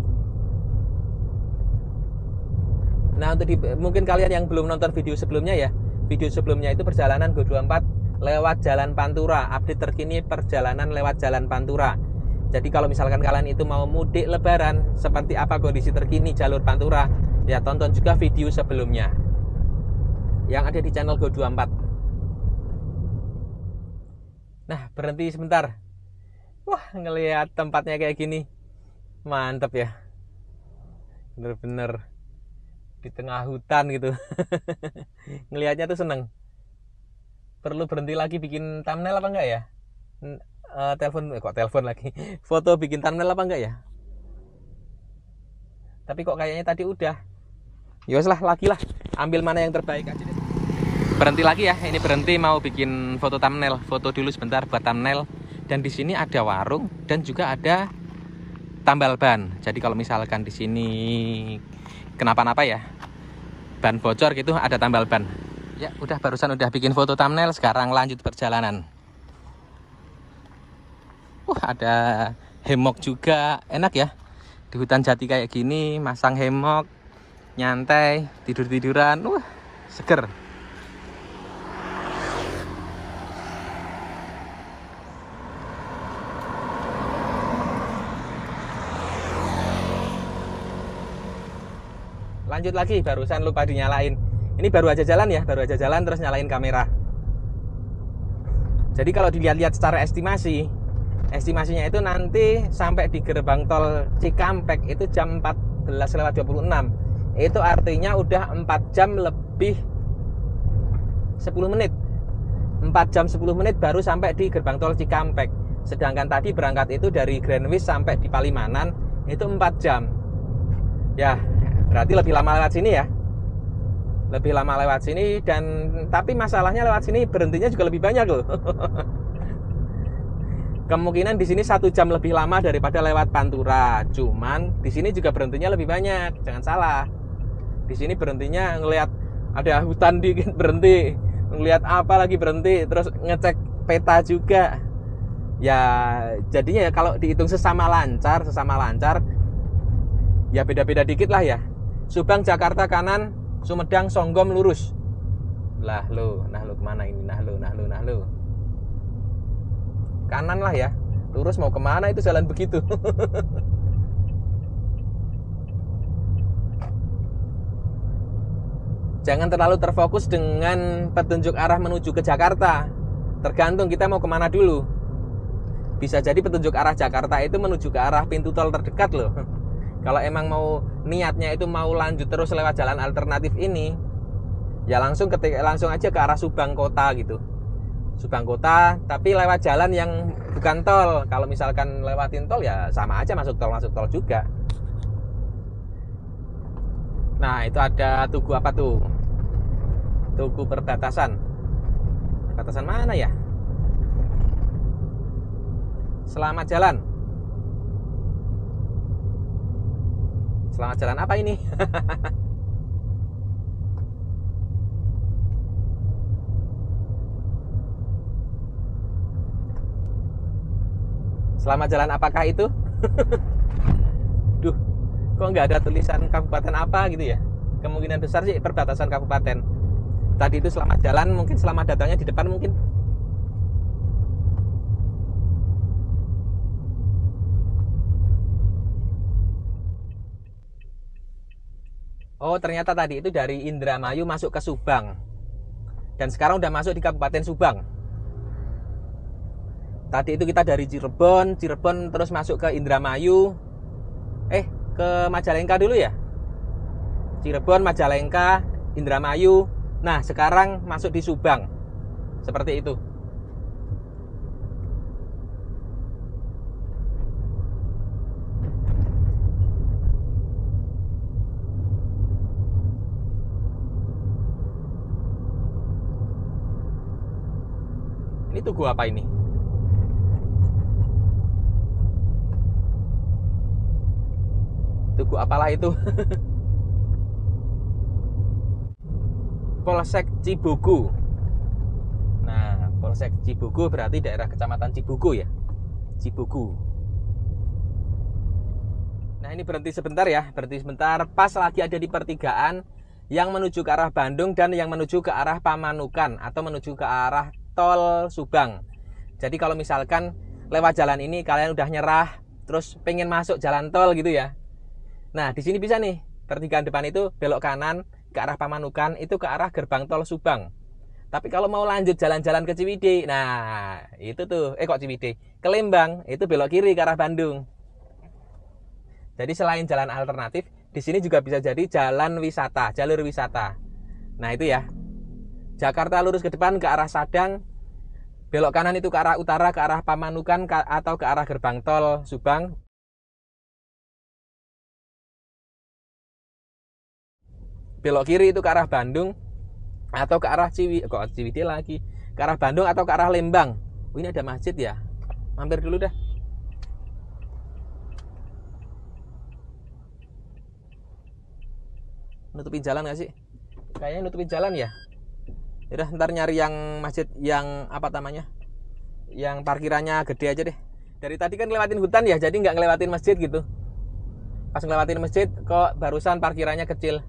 Nah, untuk mungkin kalian yang belum nonton video sebelumnya ya. Video sebelumnya itu perjalanan Go24 lewat Jalan Pantura, update terkini perjalanan lewat Jalan Pantura. Jadi kalau misalkan kalian itu mau mudik lebaran, seperti apa kondisi terkini jalur Pantura, ya tonton juga video sebelumnya yang ada di channel Go24. Nah, berhenti sebentar. Wah, ngelihat tempatnya kayak gini, mantep ya. Bener-bener di tengah hutan gitu. Ngelihatnya tuh seneng. Perlu berhenti lagi bikin thumbnail apa enggak ya? Telepon lagi. Foto bikin thumbnail apa enggak ya? Tapi kok kayaknya tadi udah. Yos lah, lagi lah. Ambil mana yang terbaik aja deh. Berhenti lagi ya. Ini berhenti mau bikin foto thumbnail. Foto dulu sebentar buat thumbnail. Dan di sini ada warung dan juga ada tambal ban. Jadi kalau misalkan di sini kenapa-napa ya, ban bocor gitu, ada tambal ban. Ya udah, barusan udah bikin foto thumbnail, sekarang lanjut perjalanan. Ada hemok juga, enak ya. Di hutan jati kayak gini, masang hemok, nyantai, tidur-tiduran, seger. Lanjut lagi, barusan lupa dinyalain. Ini baru aja jalan terus nyalain kamera. Jadi kalau dilihat-lihat secara estimasinya itu nanti sampai di gerbang tol Cikampek itu jam 14:26. Itu artinya udah 4 jam lebih 10 menit. 4 jam 10 menit baru sampai di gerbang tol Cikampek. Sedangkan tadi berangkat itu dari Greenwich sampai di Palimanan itu 4 jam. Ya, berarti lebih lama lewat sini ya. Tapi masalahnya lewat sini berhentinya juga lebih banyak loh. Kemungkinan di sini 1 jam lebih lama daripada lewat Pantura. Cuman di sini juga berhentinya lebih banyak. Jangan salah. Di sini berhentinya ngelihat ada hutan dikit berhenti, ngelihat apa lagi berhenti, terus ngecek peta juga. Ya jadinya ya kalau dihitung sesama lancar ya beda-beda dikit lah ya. Subang Jakarta kanan, Sumedang Songgom lurus. Nah lo kemana ini? Nah lo. Kanan lah ya, lurus mau kemana itu jalan begitu. Jangan terlalu terfokus dengan petunjuk arah menuju ke Jakarta. Tergantung kita mau kemana dulu. Bisa jadi petunjuk arah Jakarta itu menuju ke arah pintu tol terdekat loh. Kalau emang mau niatnya itu mau lanjut terus lewat jalan alternatif ini, ya langsung aja ke arah Subang Kota gitu. Subang Kota, tapi lewat jalan yang bukan tol. Kalau misalkan lewatin tol ya sama aja masuk tol juga. Nah, itu ada tugu apa tuh? Tugu perbatasan. Perbatasan mana ya? Selamat jalan. Selamat jalan apa ini? Selamat jalan apakah itu? Duh, kok nggak ada tulisan kabupaten apa gitu ya? Kemungkinan besar sih perbatasan kabupaten. Tadi itu selamat jalan, mungkin selamat datangnya di depan mungkin. Oh, ternyata tadi itu dari Indramayu masuk ke Subang. Dan sekarang udah masuk di Kabupaten Subang. Tadi itu kita dari Cirebon terus masuk ke Indramayu. Ke Majalengka dulu ya. Cirebon, Majalengka, Indramayu. Nah, sekarang masuk di Subang. Seperti itu. Ini tugu apa ini? Tugu apalah itu? Polsek Cibugu. Nah, Polsek Cibugu berarti daerah Kecamatan Cibugu ya. Cibugu. Nah, ini berhenti sebentar ya. Berhenti sebentar. Pas lagi ada di pertigaan yang menuju ke arah Bandung dan yang menuju ke arah Pamanukan atau menuju ke arah tol Subang. Jadi kalau misalkan lewat jalan ini kalian udah nyerah, terus pengen masuk jalan tol gitu ya. Nah, di sini bisa nih, pertigaan depan itu belok kanan ke arah Pamanukan, itu ke arah gerbang tol Subang. Tapi kalau mau lanjut jalan-jalan ke Ciwidey, nah itu tuh, kok Ciwidey? Ke Lembang, itu belok kiri ke arah Bandung. Jadi selain jalan alternatif, di sini juga bisa jadi jalan wisata, jalur wisata. Nah itu ya, Jakarta lurus ke depan ke arah Sadang, belok kanan itu ke arah utara, ke arah Pamanukan atau ke arah gerbang tol Subang. Belok kiri itu ke arah Bandung atau ke arah Ciwidey lagi, ke arah Bandung atau ke arah Lembang. Oh, ini ada masjid ya, mampir dulu dah. Nutupin jalan gak sih? Kayaknya nutupin jalan ya. Udah, ntar nyari yang masjid yang apa namanya, yang parkirannya gede aja deh. Dari tadi kan ngelewatin hutan ya, jadi nggak ngelewatin masjid gitu. Pas ngelewatin masjid kok barusan parkirannya kecil.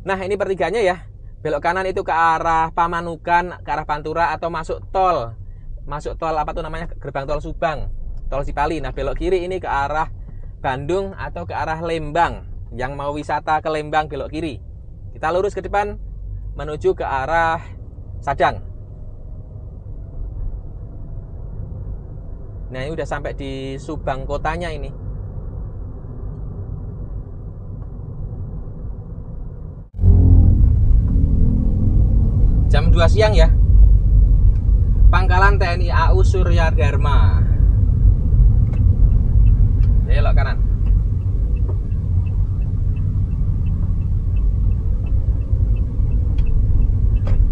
Nah, ini pertiganya ya. Belok kanan itu ke arah Pamanukan, ke arah Pantura atau masuk tol. Masuk tol apa tuh namanya? Gerbang tol Subang, tol Cipali. Nah, belok kiri ini ke arah Bandung atau ke arah Lembang. Yang mau wisata ke Lembang belok kiri. Kita lurus ke depan menuju ke arah Sadang. Nah, ini udah sampai di Subang kotanya ini. Jam 2 siang ya. Pangkalan TNI AU Surya Dharma. Belok kanan.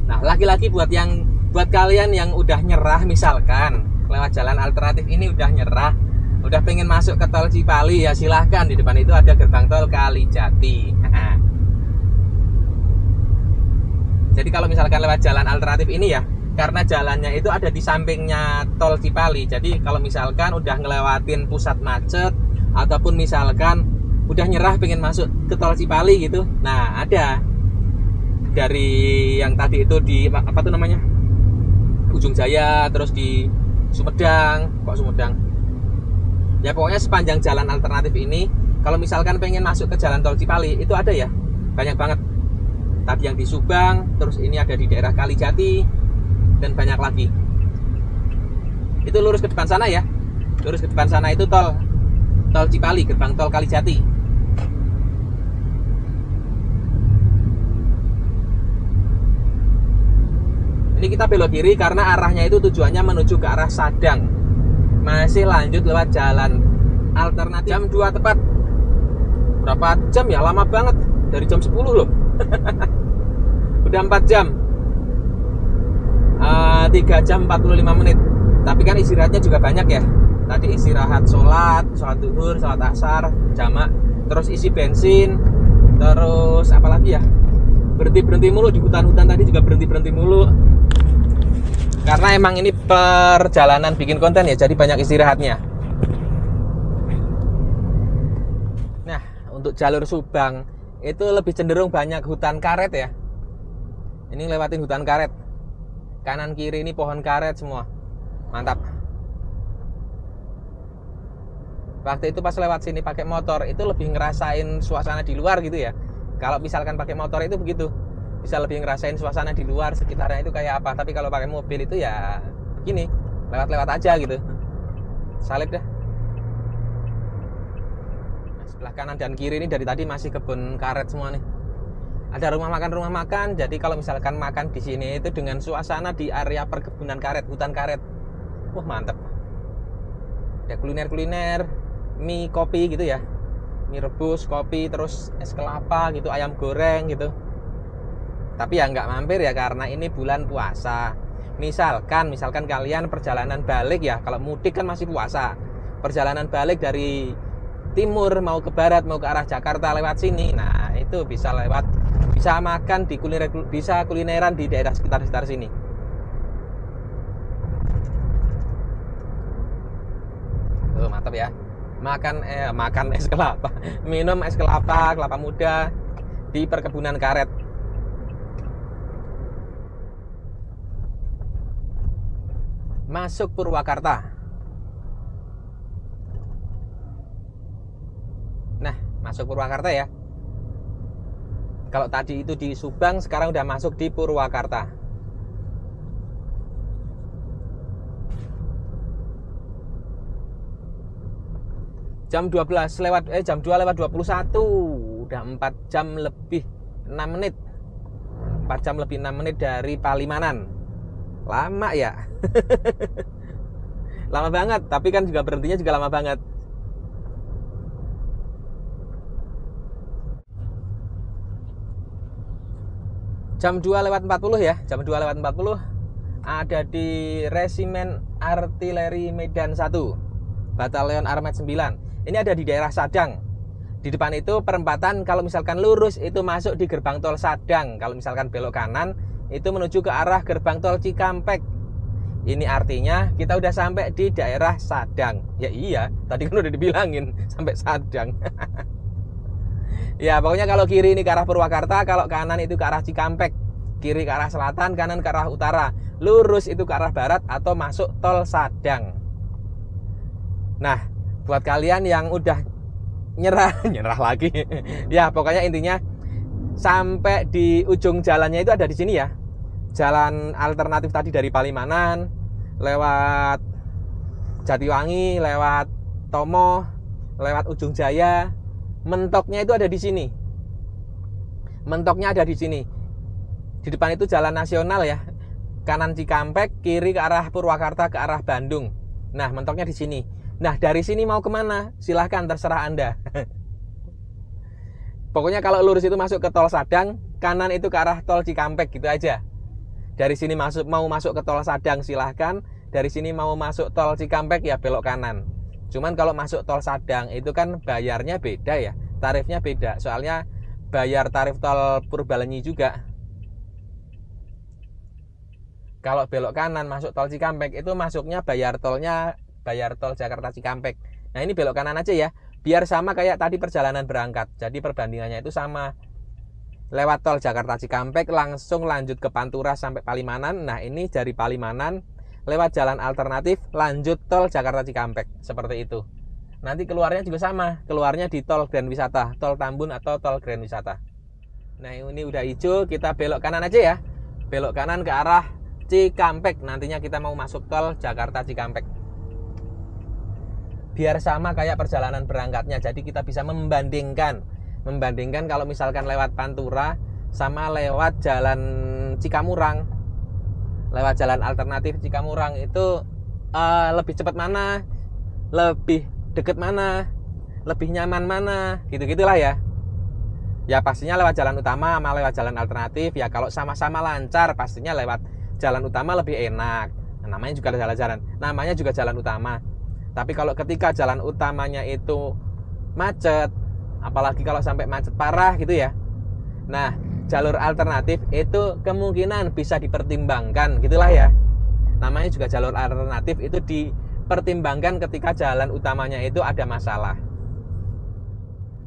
Nah, lagi-lagi buat kalian yang udah nyerah misalkan lewat jalan alternatif ini udah nyerah, udah pengen masuk ke tol Cipali, ya silahkan. Di depan itu ada gerbang tol Kalijati. Jadi kalau misalkan lewat jalan alternatif ini ya, karena jalannya itu ada di sampingnya tol Cipali, jadi kalau misalkan udah ngelewatin pusat macet ataupun misalkan udah nyerah pengen masuk ke tol Cipali gitu, nah ada dari yang tadi itu di apa tuh namanya, Ujung Jaya, terus di Sumedang, kok Sumedang ya, pokoknya sepanjang jalan alternatif ini kalau misalkan pengen masuk ke jalan tol Cipali itu ada ya, banyak banget. Tadi yang di Subang, terus ini ada di daerah Kalijati, dan banyak lagi. Itu lurus ke depan sana ya, lurus ke depan sana itu tol Cipali, gerbang tol Kalijati. Ini kita belok kiri karena arahnya itu tujuannya menuju ke arah Sadang. Masih lanjut lewat jalan alternatif. Jam 2 tepat. Berapa jam ya? Lama banget. Dari jam 10 loh. Udah 4 jam. 3 jam 45 menit. Tapi kan istirahatnya juga banyak ya. Tadi istirahat sholat duhur, sholat asar, jamak, terus isi bensin, terus apa lagi ya, berhenti mulu di hutan-hutan tadi juga berhenti mulu. Karena emang ini perjalanan bikin konten ya, jadi banyak istirahatnya. Nah, untuk jalur Subang itu lebih cenderung banyak hutan karet ya. Ini lewatin hutan karet. Kanan kiri ini pohon karet semua. Mantap. Waktu itu pas lewat sini pakai motor itu lebih ngerasain suasana di luar gitu ya. Kalau misalkan pakai motor itu begitu, bisa lebih ngerasain suasana di luar sekitarnya itu kayak apa. Tapi kalau pakai mobil itu ya gini, lewat-lewat aja gitu. Salib dah. Nah, sebelah kanan dan kiri ini dari tadi masih kebun karet semua nih. Ada rumah makan. Jadi kalau misalkan makan di sini itu dengan suasana di area perkebunan karet, hutan karet. Wah, mantep. Ada kuliner, mie, kopi gitu ya. Mie rebus, kopi, terus es kelapa gitu, ayam goreng gitu. Tapi ya nggak mampir ya karena ini bulan puasa. Misalkan kalian perjalanan balik ya, kalau mudik kan masih puasa. Perjalanan balik dari timur mau ke barat, mau ke arah Jakarta lewat sini. Nah, itu bisa makan di bisa kulineran di daerah sekitar sini. Oh, mantap ya. Makan es kelapa, minum es kelapa muda di perkebunan karet. Masuk Purwakarta. Nah, masuk Purwakarta ya. Kalau tadi itu di Subang, sekarang udah masuk di Purwakarta. Jam 12 lewat jam 2 lewat 21. Udah 4 jam lebih 6 menit. 4 jam lebih 6 menit dari Palimanan. Lama ya. Lama banget, tapi kan juga berhentinya juga lama banget. Jam 2 lewat 40 ya. Jam 2 lewat 40 ada di Resimen Artileri Medan 1, Batalion Armet 9. Ini ada di daerah Sadang. Di depan itu perempatan, kalau misalkan lurus itu masuk di gerbang tol Sadang. Kalau misalkan belok kanan itu menuju ke arah gerbang tol Cikampek. Ini artinya kita udah sampai di daerah Sadang. Ya iya, tadi kan udah dibilangin sampai Sadang. Ya pokoknya kalau kiri ini ke arah Purwakarta, kalau kanan itu ke arah Cikampek. Kiri ke arah selatan, kanan ke arah utara. Lurus itu ke arah barat atau masuk tol Sadang. Nah, buat kalian yang udah nyerah lagi. Ya pokoknya intinya sampai di ujung jalannya itu ada di sini ya. Jalan alternatif tadi dari Palimanan lewat Jatiwangi, lewat Tomo, lewat Ujung Jaya. Mentoknya itu ada di sini. Mentoknya ada di sini. Di depan itu jalan nasional ya. Kanan Cikampek, kiri ke arah Purwakarta, ke arah Bandung. Nah, mentoknya di sini. Nah, dari sini mau kemana? Silahkan, terserah Anda. Pokoknya kalau lurus itu masuk ke tol Sadang, kanan itu ke arah tol Cikampek gitu aja. Dari sini mau masuk ke tol Sadang silahkan. dari sini mau masuk tol Cikampek ya belok kanan. Cuman kalau masuk tol Sadang itu kan bayarnya beda ya, tarifnya beda. Soalnya bayar tarif tol Purbalenyi juga. Kalau belok kanan masuk tol Cikampek itu masuknya bayar tol Jakarta Cikampek. Nah ini belok kanan aja ya, biar sama kayak tadi perjalanan berangkat. Jadi perbandingannya itu sama. Lewat tol Jakarta Cikampek langsung lanjut ke Pantura sampai Palimanan. Nah ini dari Palimanan lewat jalan alternatif lanjut tol Jakarta Cikampek, seperti itu. Nanti keluarnya juga sama, keluarnya di tol Grand Wisata, tol Tambun atau tol Grand Wisata. Nah ini udah hijau, kita belok kanan aja ya, belok kanan ke arah Cikampek. Nantinya kita mau masuk tol Jakarta Cikampek, biar sama kayak perjalanan berangkatnya. Jadi kita bisa membandingkan kalau misalkan lewat Pantura sama lewat jalan Cikamurang, lewat jalan alternatif Cikamurang itu lebih cepat mana, lebih deket mana, lebih nyaman mana, gitu-gitulah ya. Ya pastinya lewat jalan utama sama lewat jalan alternatif. Ya kalau sama-sama lancar pastinya lewat jalan utama lebih enak. Nah, namanya juga jalan utama. Tapi kalau ketika jalan utamanya itu macet, apalagi kalau sampai macet parah gitu ya, nah jalur alternatif itu kemungkinan bisa dipertimbangkan, gitulah ya. Namanya juga jalur alternatif, itu dipertimbangkan ketika jalan utamanya itu ada masalah.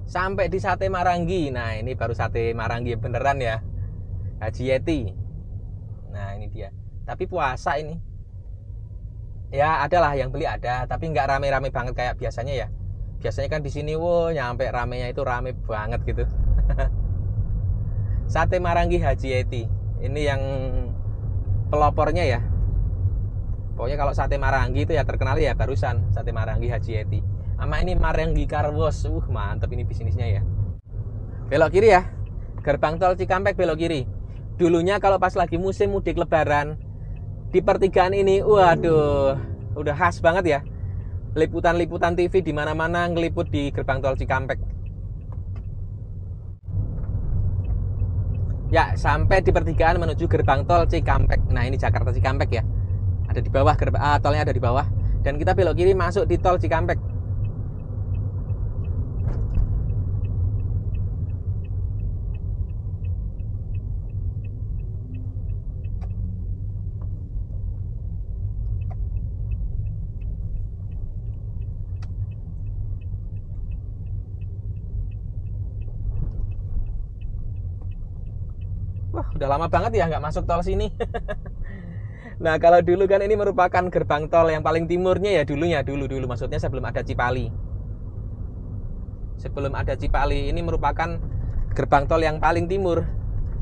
Sampai di Sate Marangi. Nah ini baru Sate Marangi beneran ya, Haji Yeti. Nah ini dia. Tapi puasa ini ya adalah yang beli ada, tapi nggak rame-rame banget kayak biasanya ya. Biasanya kan di sini nyampe ramenya itu rame banget gitu. Sate Marangi Haji Yeti. Ini yang pelopornya ya. Pokoknya kalau Sate Marangi itu ya terkenal ya barusan Sate Marangi Haji Yeti. Sama ini Marangi Karwos. Mantep ini bisnisnya ya. Belok kiri ya. Gerbang tol Cikampek belok kiri. Dulunya kalau pas lagi musim mudik lebaran, di pertigaan ini waduh, udah khas banget ya. Liputan-liputan TV di mana-mana ngeliput di gerbang tol Cikampek. Ya, sampai di pertigaan menuju gerbang tol Cikampek. Nah, ini Jakarta Cikampek ya. Ada di bawah tolnya ada di bawah, dan kita belok kiri masuk di tol Cikampek. Wah, udah lama banget ya nggak masuk tol sini. Nah, kalau dulu kan ini merupakan gerbang tol yang paling timurnya ya dulu maksudnya sebelum ada Cipali. Sebelum ada Cipali ini merupakan gerbang tol yang paling timur.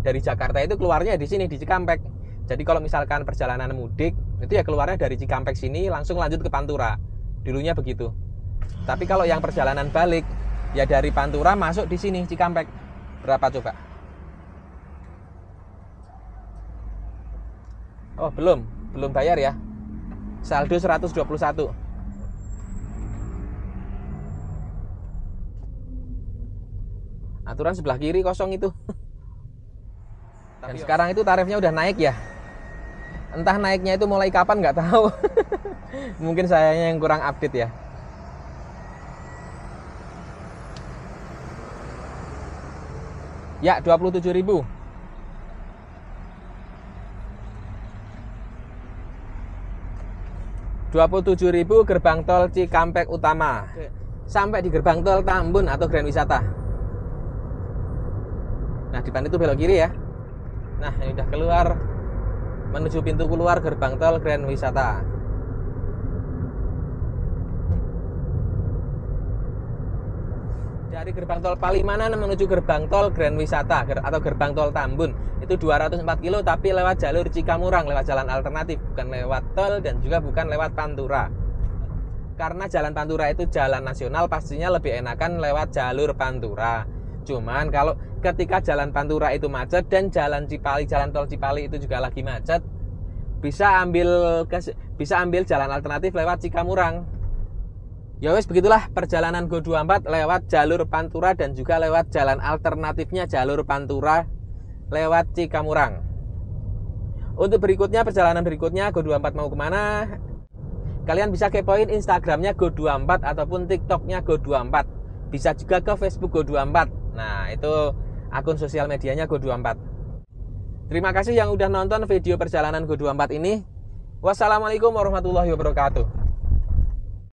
Dari Jakarta itu keluarnya di sini di Cikampek. Jadi kalau misalkan perjalanan mudik itu ya keluarnya dari Cikampek sini langsung lanjut ke Pantura. Dulunya begitu. Tapi kalau yang perjalanan balik ya dari Pantura masuk di sini Cikampek. Berapa coba? Oh, belum bayar ya. Saldo 121. Aturan sebelah kiri kosong itu. Dan sekarang itu tarifnya udah naik ya. Entah naiknya itu mulai kapan nggak tahu. Mungkin sayanya yang kurang update ya. Ya, 27.000. 27.000 gerbang tol Cikampek utama. Sampai di gerbang tol Tambun atau Grand Wisata. Nah, di depan itu belok kiri ya. Nah, ini udah keluar menuju pintu keluar gerbang tol Grand Wisata. Dari gerbang tol Palimanan menuju gerbang tol Grand Wisata atau gerbang tol Tambun itu 204 kilo, tapi lewat jalur Cikamurang, lewat jalan alternatif, bukan lewat tol dan juga bukan lewat Pantura. Karena jalan Pantura itu jalan nasional, pastinya lebih enakan lewat jalur Pantura. Cuman kalau ketika jalan Pantura itu macet dan jalan tol Cipali itu juga lagi macet, bisa ambil jalan alternatif lewat Cikamurang. Ya wes, begitulah perjalanan Go24 lewat jalur Pantura dan juga lewat jalan alternatifnya jalur Pantura lewat Cikamurang. Untuk perjalanan berikutnya Go24 mau kemana? Kalian bisa kepoin Instagramnya Go24 ataupun TikToknya Go24. Bisa juga ke Facebook Go24. Nah, itu akun sosial medianya Go24. Terima kasih yang udah nonton video perjalanan Go24 ini. Wassalamualaikum warahmatullahi wabarakatuh.